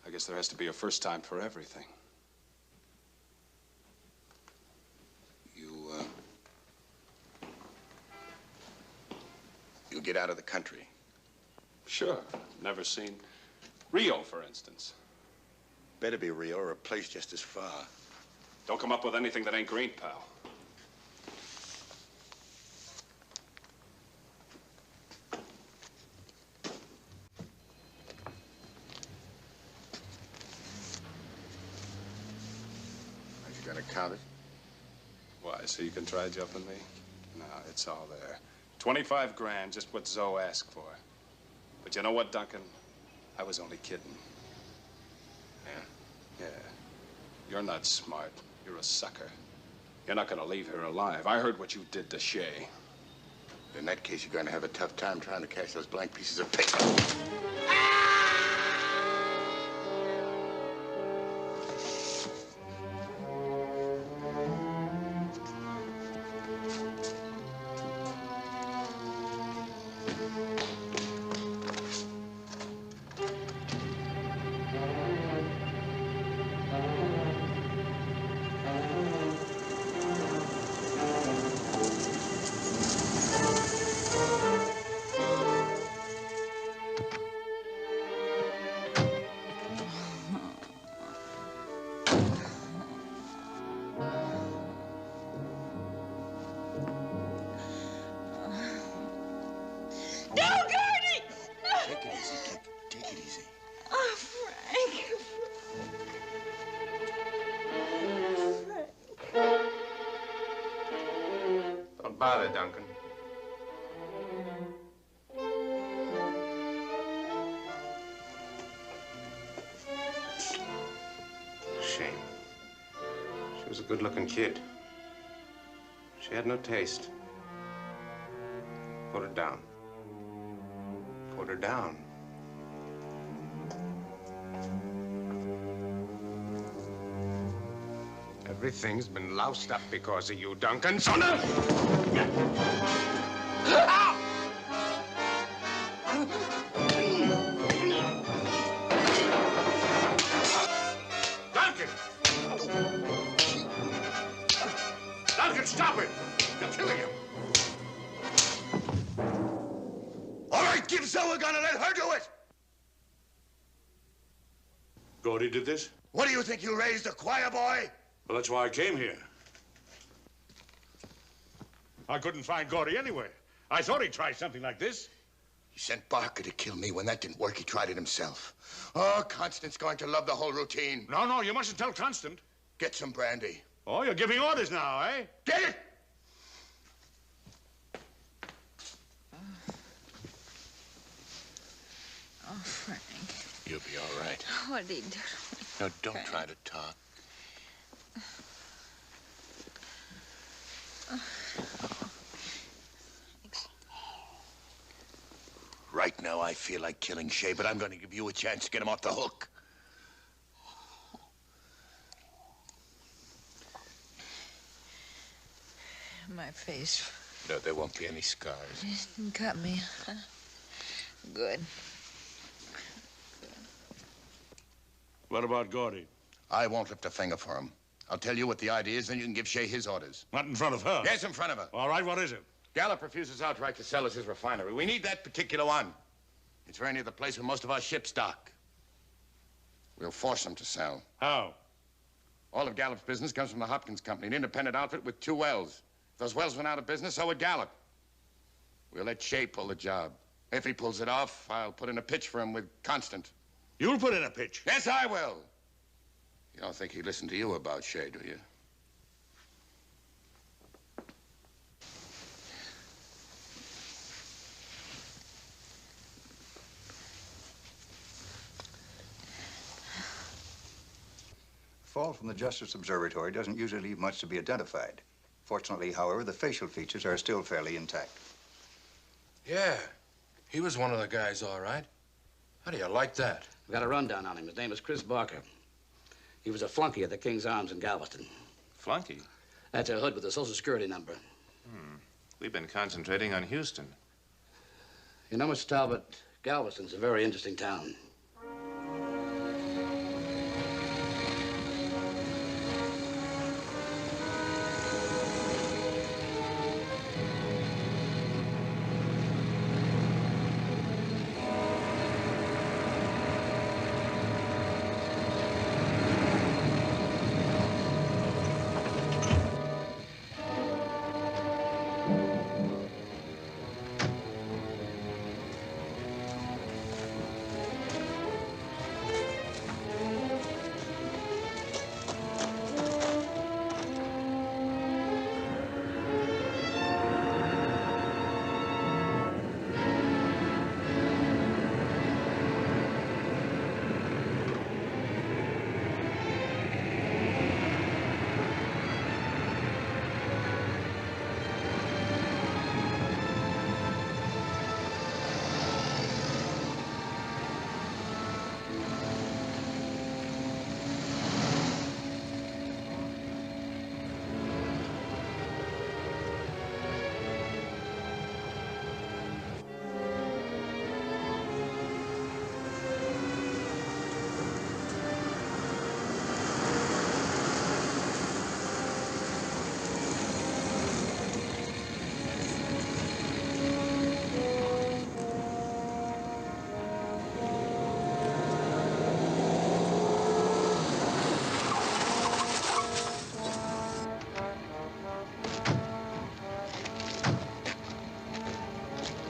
I guess there has to be a first time for everything. You'll get out of the country. Sure. Never seen Rio, for instance. Better be Rio or a place just as far. Don't come up with anything that ain't green, pal. gonna count it? Why, so you can try jumping me? No, it's all there. 25 grand, just what Zoe asked for. But you know what, Duncan? I was only kidding. Yeah. You're not smart. You're a sucker. You're not gonna leave here alive. I heard what you did to Shay. In that case, you're gonna have a tough time trying to cash those blank pieces of paper. Don't bother, Duncan. Shame. She was a good-looking kid. She had no taste. Put her down. Put her down. Everything's been loused up because of you, Duncan, son of... Duncan! Duncan, stop it! You're killing him. All right, give Zoe a gun and let her do it. Gordy did this? What do you think, you raised a choir boy? Well, that's why I came here. I couldn't find Gordy anywhere. I thought he'd try something like this. He sent Barker to kill me. When that didn't work, he tried it himself. Oh, Constant's going to love the whole routine. No, you mustn't tell Constant. Get some brandy. Oh, you're giving orders now, eh? Get it! Oh, Frank. You'll be all right. What did he do? No, don't Frank. try to talk. Right now, I feel like killing Shay, but I'm going to give you a chance to get him off the hook. My face. No, there won't be any scars. Didn't cut me. Huh? Good. What about Gordy? I won't lift a finger for him. I'll tell you what the idea is, then you can give Shay his orders. Not in front of her? Yes, in front of her. All right, what is it? Gallup refuses outright to sell us his refinery. We need that particular one. It's very near the place where most of our ships dock. We'll force him to sell. How? All of Gallup's business comes from the Hopkins Company, an independent outfit with 2 wells. If those wells went out of business, so would Gallup. We'll let Shay pull the job. If he pulls it off, I'll put in a pitch for him with Constant. You'll put in a pitch? Yes, I will. You don't think he'd listen to you about Shay, do you? Fall from the Justice Observatory doesn't usually leave much to be identified. Fortunately, however, the facial features are still fairly intact. Yeah, he was one of the guys, all right. How do you like that? We got a rundown on him. His name is Chris Barker. He was a flunky at the King's Arms in Galveston. Flunky? That's a hood with a Social Security number. We've been concentrating on Houston. You know, Mr. Talbot, Galveston's a very interesting town.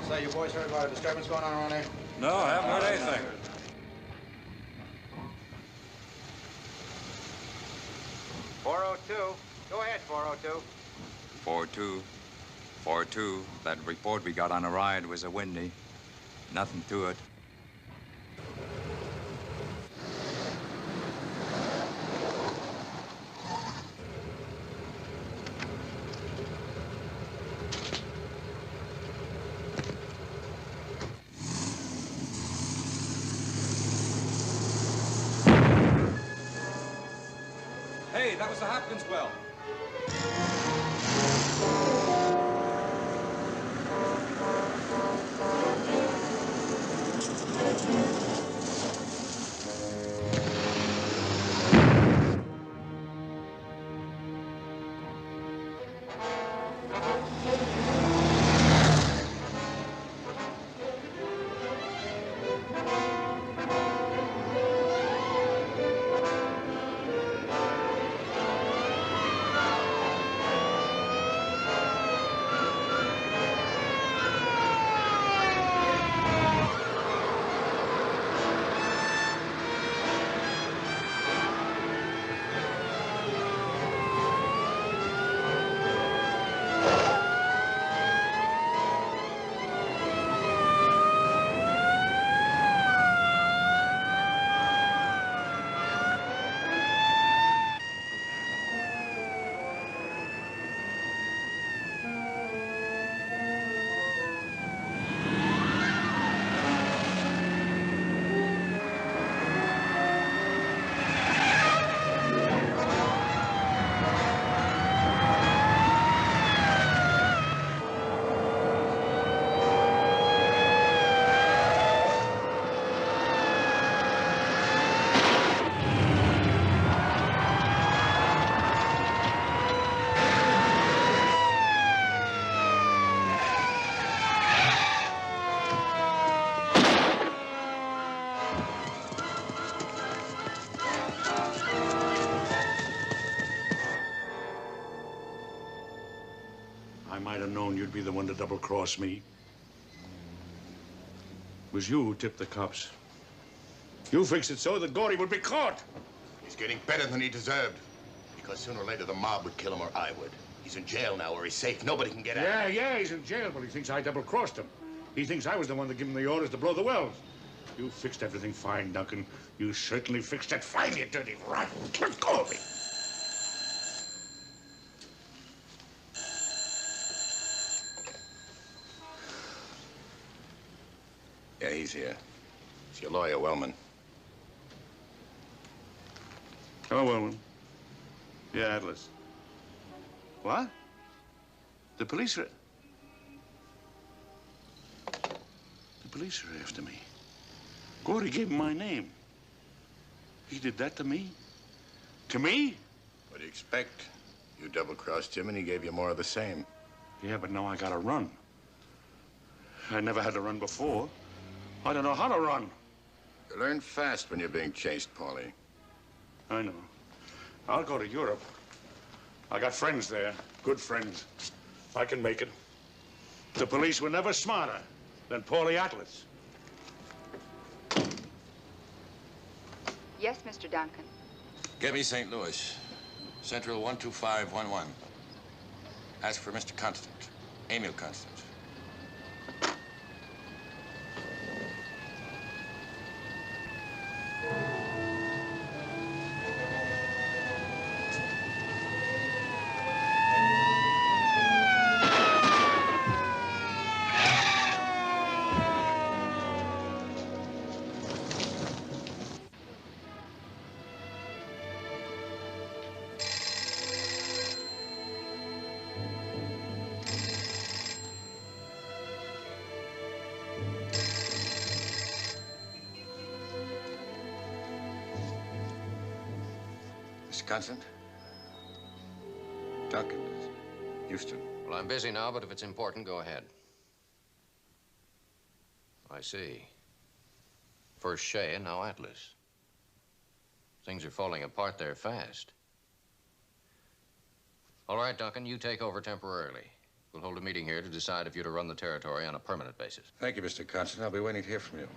Say, you boys heard about a disturbance going on around here? No, I haven't heard anything. Go ahead, 402. 4-2. 4-2. That report we got on a ride was a windy. Nothing to it. Hey, that was the Hopkins well. I might have known you'd be the one to double-cross me. It was you who tipped the cops. You fixed it so that Gordy would be caught. He's getting better than he deserved. Because sooner or later the mob would kill him or I would. He's in jail now where he's safe. Nobody can get at him. Yeah, he's in jail, but he thinks I double-crossed him. He thinks I was the one that gave him the orders to blow the wells. You fixed everything fine, Duncan. You certainly fixed it fine, you dirty rat. Let go of me. Yeah, he's here. It's your lawyer, Wellman. Hello, Wellman. Yeah, Atlas. What? The police are... The police are after me. Gordy gave him my name. He did that to me? To me? What do you expect? You double-crossed him and he gave you more of the same. Yeah, but now I gotta run. I never had to run before. I don't know how to run. You learn fast when you're being chased, Paulie. I know. I'll go to Europe. I got friends there, good friends. I can make it. The police were never smarter than Paulie Atlas. Yes, Mr. Duncan. Get me St. Louis. Central 12511. Ask for Mr. Constant. Emile Constant. Mr. Constant? Duncan, Houston. Well, I'm busy now, but if it's important, go ahead. I see. First Shay and now Atlas. Things are falling apart there fast. All right, Duncan, you take over temporarily. We'll hold a meeting here to decide if you're to run the territory on a permanent basis. Thank you, Mr. Constant. I'll be waiting to hear from you.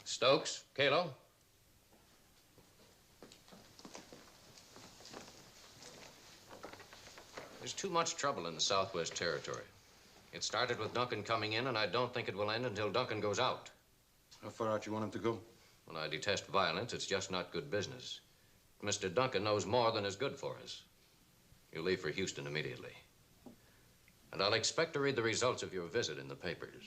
Stokes, Kalo. There's too much trouble in the Southwest Territory. It started with Duncan coming in, and I don't think it will end until Duncan goes out. How far out you want him to go? Well, I detest violence. It's just not good business. Mr. Duncan knows more than is good for us. You'll leave for Houston immediately. And I'll expect to read the results of your visit in the papers.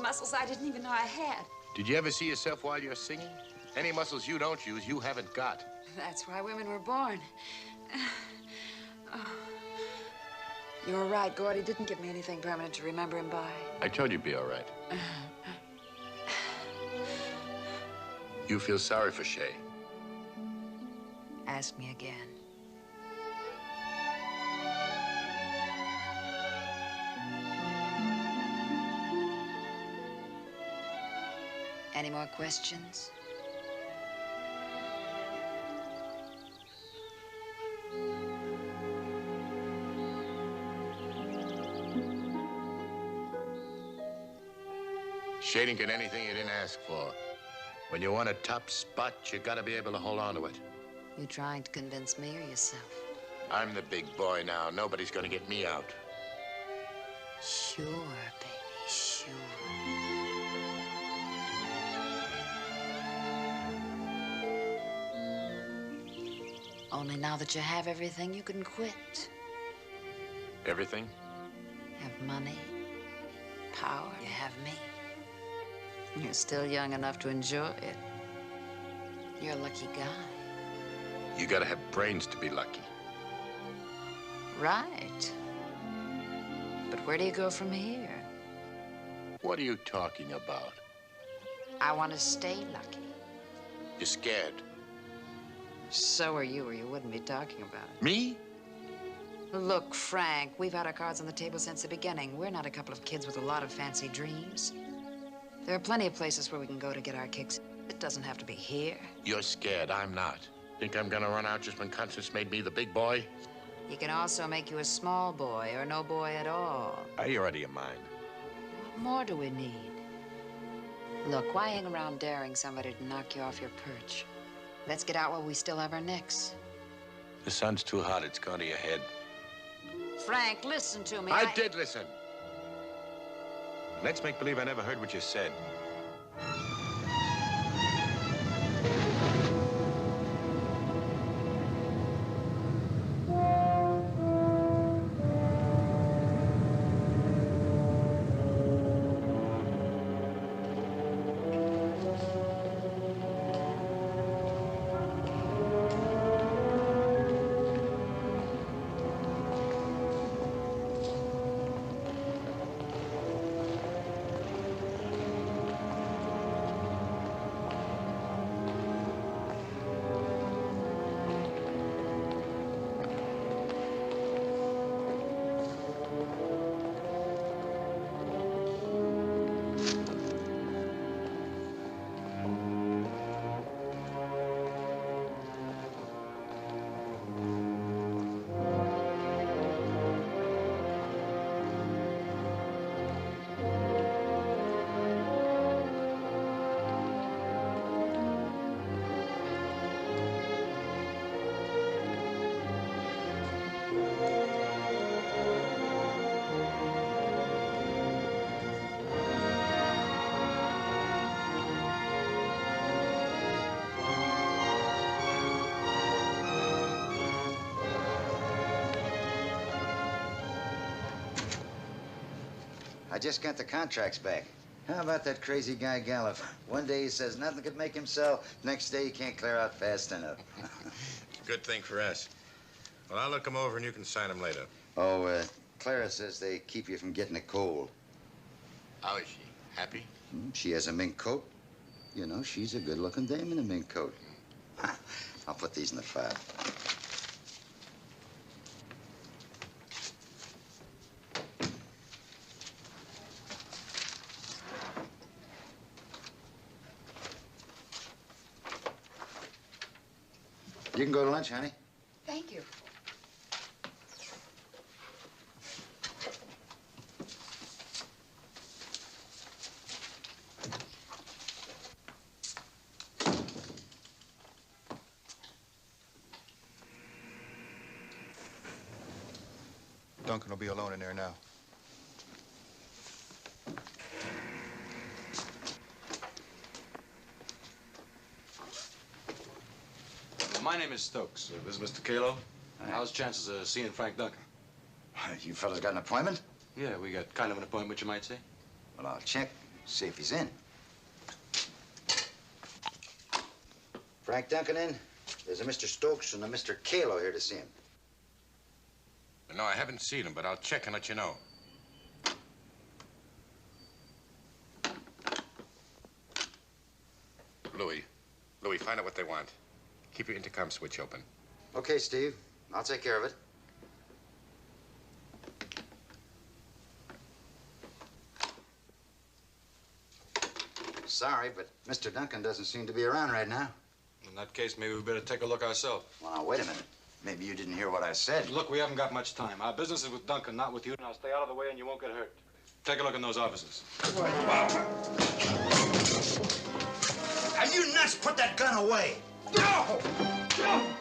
Muscles I didn't even know I had. Did you ever see yourself while you're singing? Any muscles you don't use, you haven't got. That's why women were born. Oh. You were right. Gordy didn't give me anything permanent to remember him by. I told you it'd be all right. You feel sorry for Shay. Ask me again. Any more questions? Shay didn't get anything you didn't ask for. When you want a top spot, you gotta be able to hold on to it. You trying to convince me or yourself? I'm the big boy now. Nobody's gonna get me out. Sure, baby, sure. Only now that you have everything, you can quit. Everything? Have money, power, you have me. You're still young enough to enjoy it. You're a lucky guy. You gotta have brains to be lucky. Right. But where do you go from here? What are you talking about? I want to stay lucky. You're scared. So are you, or you wouldn't be talking about it. Me? Look, Frank, we've had our cards on the table since the beginning. We're not a couple of kids with a lot of fancy dreams. There are plenty of places where we can go to get our kicks. It doesn't have to be here. You're scared. I'm not. Think I'm gonna run out just when Constance made me the big boy? He can also make you a small boy or no boy at all. Are you out of your mind? What more do we need? Look, why hang around daring somebody to knock you off your perch? Let's get out while we still have our necks. The sun's too hot. It's gone to your head. Frank, listen to me. I did listen. Let's make believe I never heard what you said. I just got the contracts back. How about that crazy guy, Gallup? One day he says nothing could make him sell. Next day he can't clear out fast enough. Good thing for us. Well, I'll look them over and you can sign them later. Oh, Clara says they keep you from getting a cold. How is she? Happy? She has a mink coat. You know, she's a good-looking dame in a mink coat. I'll put these in the file. You can go to lunch, honey. Thank you. Duncan will be alone in there now. My name is Stokes. This is Mr. Hale. How's the chances of seeing Frank Duncan? You fellas got an appointment? Yeah, we got kind of an appointment, you might say. Well, I'll check, see if he's in. Frank Duncan in? There's a Mr. Stokes and a Mr. Hale here to see him. No, I haven't seen him, but I'll check and let you know. Louie, find out what they want. Keep your intercom switch open. Okay, Steve. I'll take care of it. Sorry, but Mr. Duncan doesn't seem to be around right now. In that case, maybe we better take a look ourselves. Well, now, wait a minute. Maybe you didn't hear what I said. Look, we haven't got much time. Our business is with Duncan, not with you. Now stay out of the way and you won't get hurt. Take a look in those offices. Are you nuts? Put that gun away. No! No!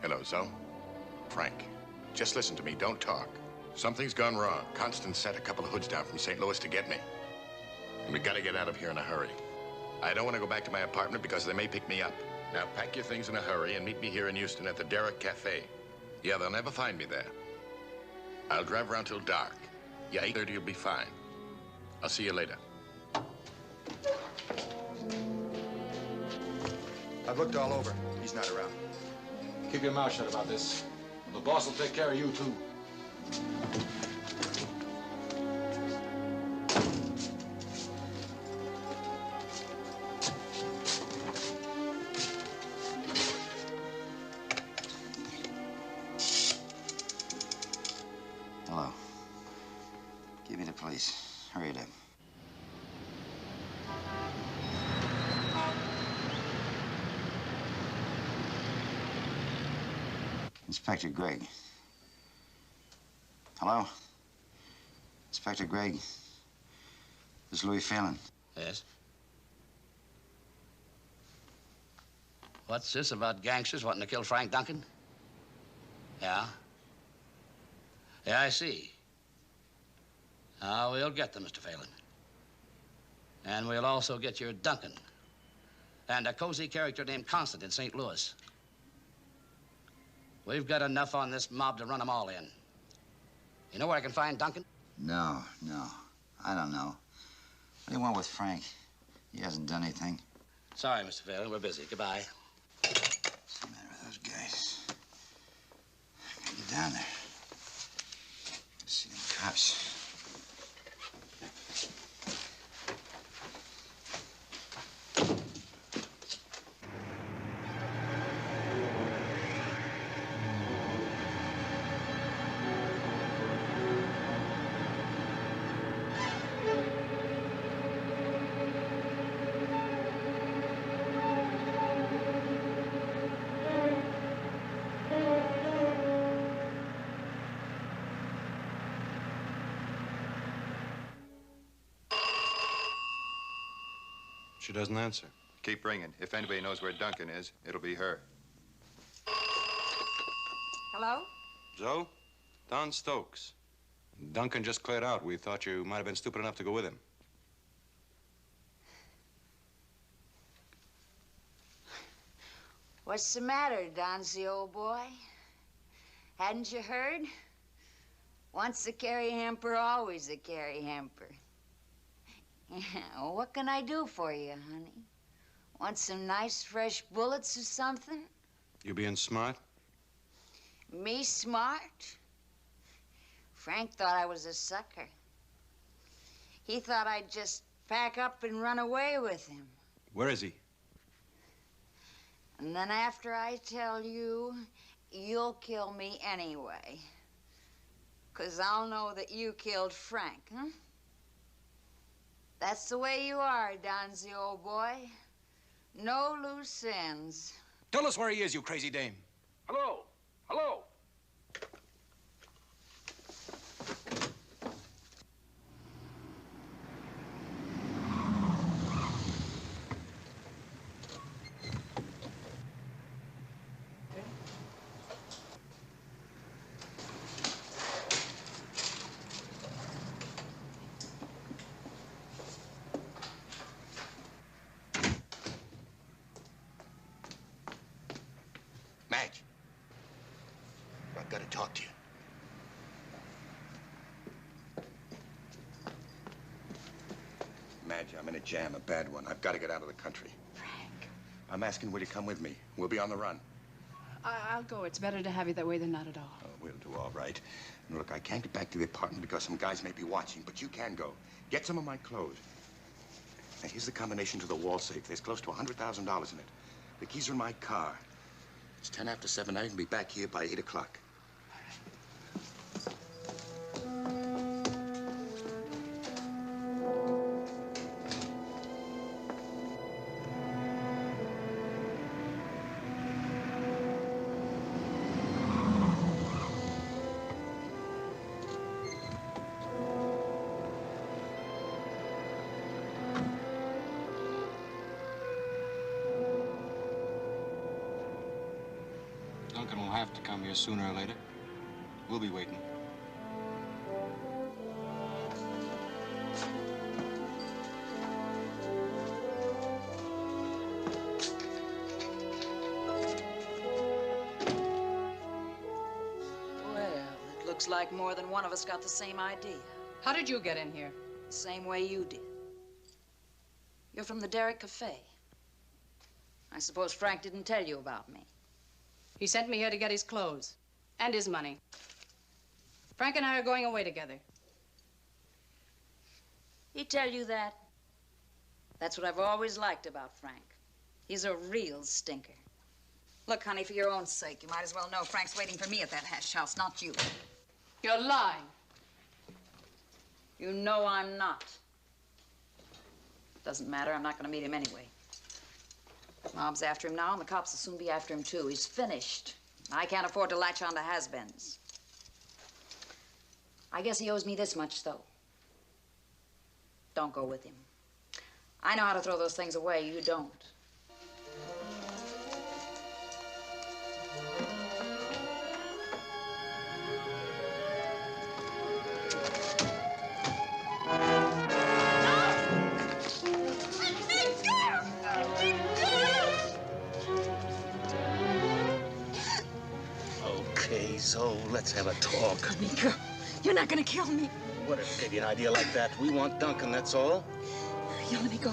Hello, Zoe. Frank, just listen to me. Don't talk. Something's gone wrong. Constant sent a couple of hoods down from St. Louis to get me. And we gotta get out of here in a hurry. I don't want to go back to my apartment because they may pick me up. Now pack your things in a hurry and meet me here in Houston at the Derrick Cafe. Yeah, they'll never find me there. I'll drive around till dark. Yeah, 8:30 you'll be fine. I'll see you later. I've looked all over. He's not around. Keep your mouth shut about this. The boss will take care of you, too. Hello. Give me the police. Hurry it up. Inspector Gregg. Hello? Inspector Gregg. This is Louie Phelan. Yes? What's this about gangsters wanting to kill Frank Duncan? Yeah? Yeah, I see. Now, we'll get them, Mr. Phelan. And we'll also get your Duncan. And a cozy character named Constant in St. Louis. We've got enough on this mob to run them all in. You know where I can find Duncan? No. I don't know. What do you want with Frank? He hasn't done anything. Sorry, Mr. Phelan. We're busy. Goodbye. What's the matter with those guys? I gotta get down there. See them cops. She doesn't answer. Keep ringing. If anybody knows where Duncan is, it'll be her. Hello? Zoe? Don Stokes. Duncan just cleared out. We thought you might have been stupid enough to go with him. What's the matter, Donzie, old boy? Hadn't you heard? Once a carry hamper, always a carry hamper. What can I do for you, honey? Want some nice fresh bullets or something? You being smart? Me smart? Frank thought I was a sucker. He thought I'd just pack up and run away with him. Where is he? And then after I tell you, you'll kill me anyway. 'Cause I'll know that you killed Frank, huh? That's the way you are, Donzie, old boy. No loose ends. Tell us where he is, you crazy dame. Hello? Hello? Madge, I've got to talk to you. Madge, I'm in a jam, a bad one. I've got to get out of the country. Frank. I'm asking, will you come with me? We'll be on the run. I'll go. It's better to have you that way than not at all. Oh, we'll do all right. And look, I can't get back to the apartment because some guys may be watching, but you can go. Get some of my clothes. And here's the combination to the wall safe. There's close to $100,000 in it. The keys are in my car. It's 10 after 7. I can be back here by 8 o'clock. Duncan will have to come here sooner or later. We'll be waiting. Well, it looks like more than one of us got the same idea. How did you get in here? Same way you did. You're from the Derrick Cafe. I suppose Frank didn't tell you about me. He sent me here to get his clothes and his money. Frank and I are going away together. He tell you that? That's what I've always liked about Frank. He's a real stinker. Look, honey, for your own sake, you might as well know Frank's waiting for me at that hash house, not you. You're lying. You know I'm not. Doesn't matter, I'm not gonna meet him anyway. Mob's after him now, and the cops will soon be after him, too. He's finished. I can't afford to latch on to has-beens. I guess he owes me this much, though. Don't go with him. I know how to throw those things away. You don't. Okay, Zoe, let's have a talk. Honey, girl, you're not gonna kill me. Whatever gave you an idea like that? We want Duncan, that's all. You let me go.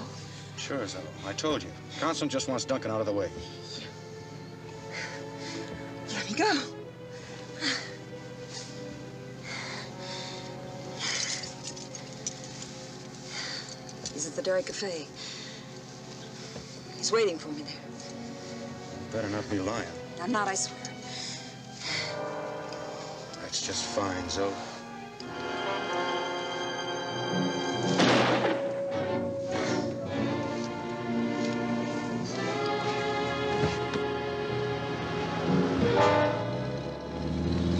Sure, Zoe. I told you. Constant just wants Duncan out of the way. You let me go. He's at the Derrick Cafe. He's waiting for me there. Better not be lying. I'm not, I swear. That's just fine, Zoe.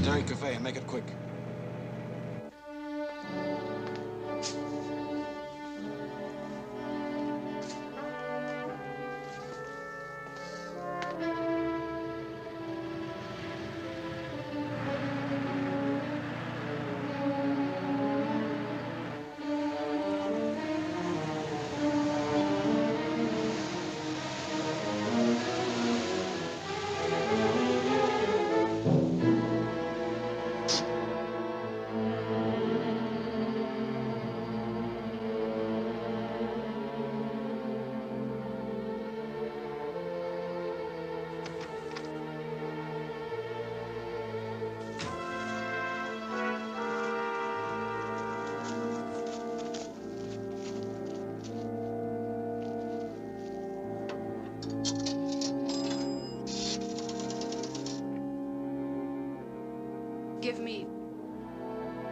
Derrick Cafe, and make it quick.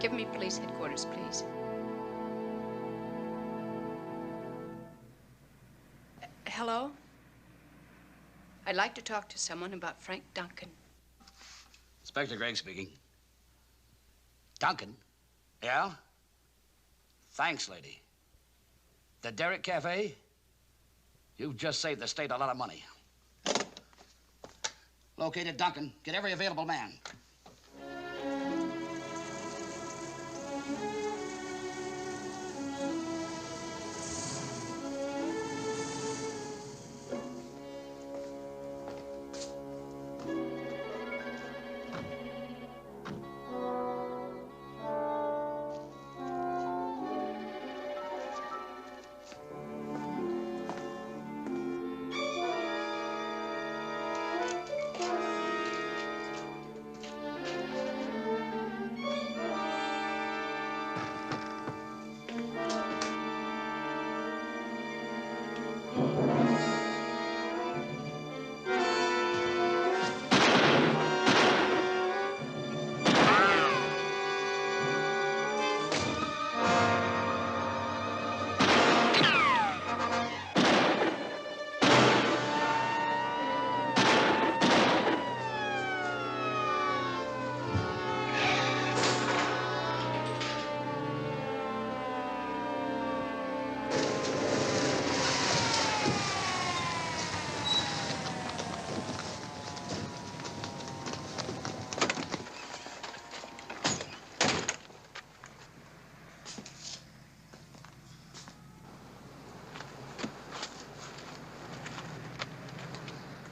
Give me police headquarters, please. Hello? I'd like to talk to someone about Frank Duncan. Inspector Gregg speaking. Duncan? Yeah? Thanks, lady. The Derrick Cafe? You've just saved the state a lot of money. Located Duncan. Get every available man.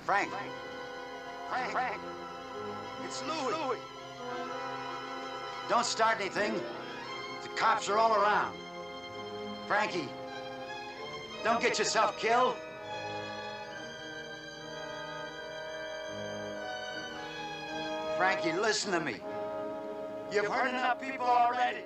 Frank. Frank. It's Louie. Don't start anything. The cops are all around. Frankie, don't get yourself killed. Frankie, listen to me. You've hurt enough people already.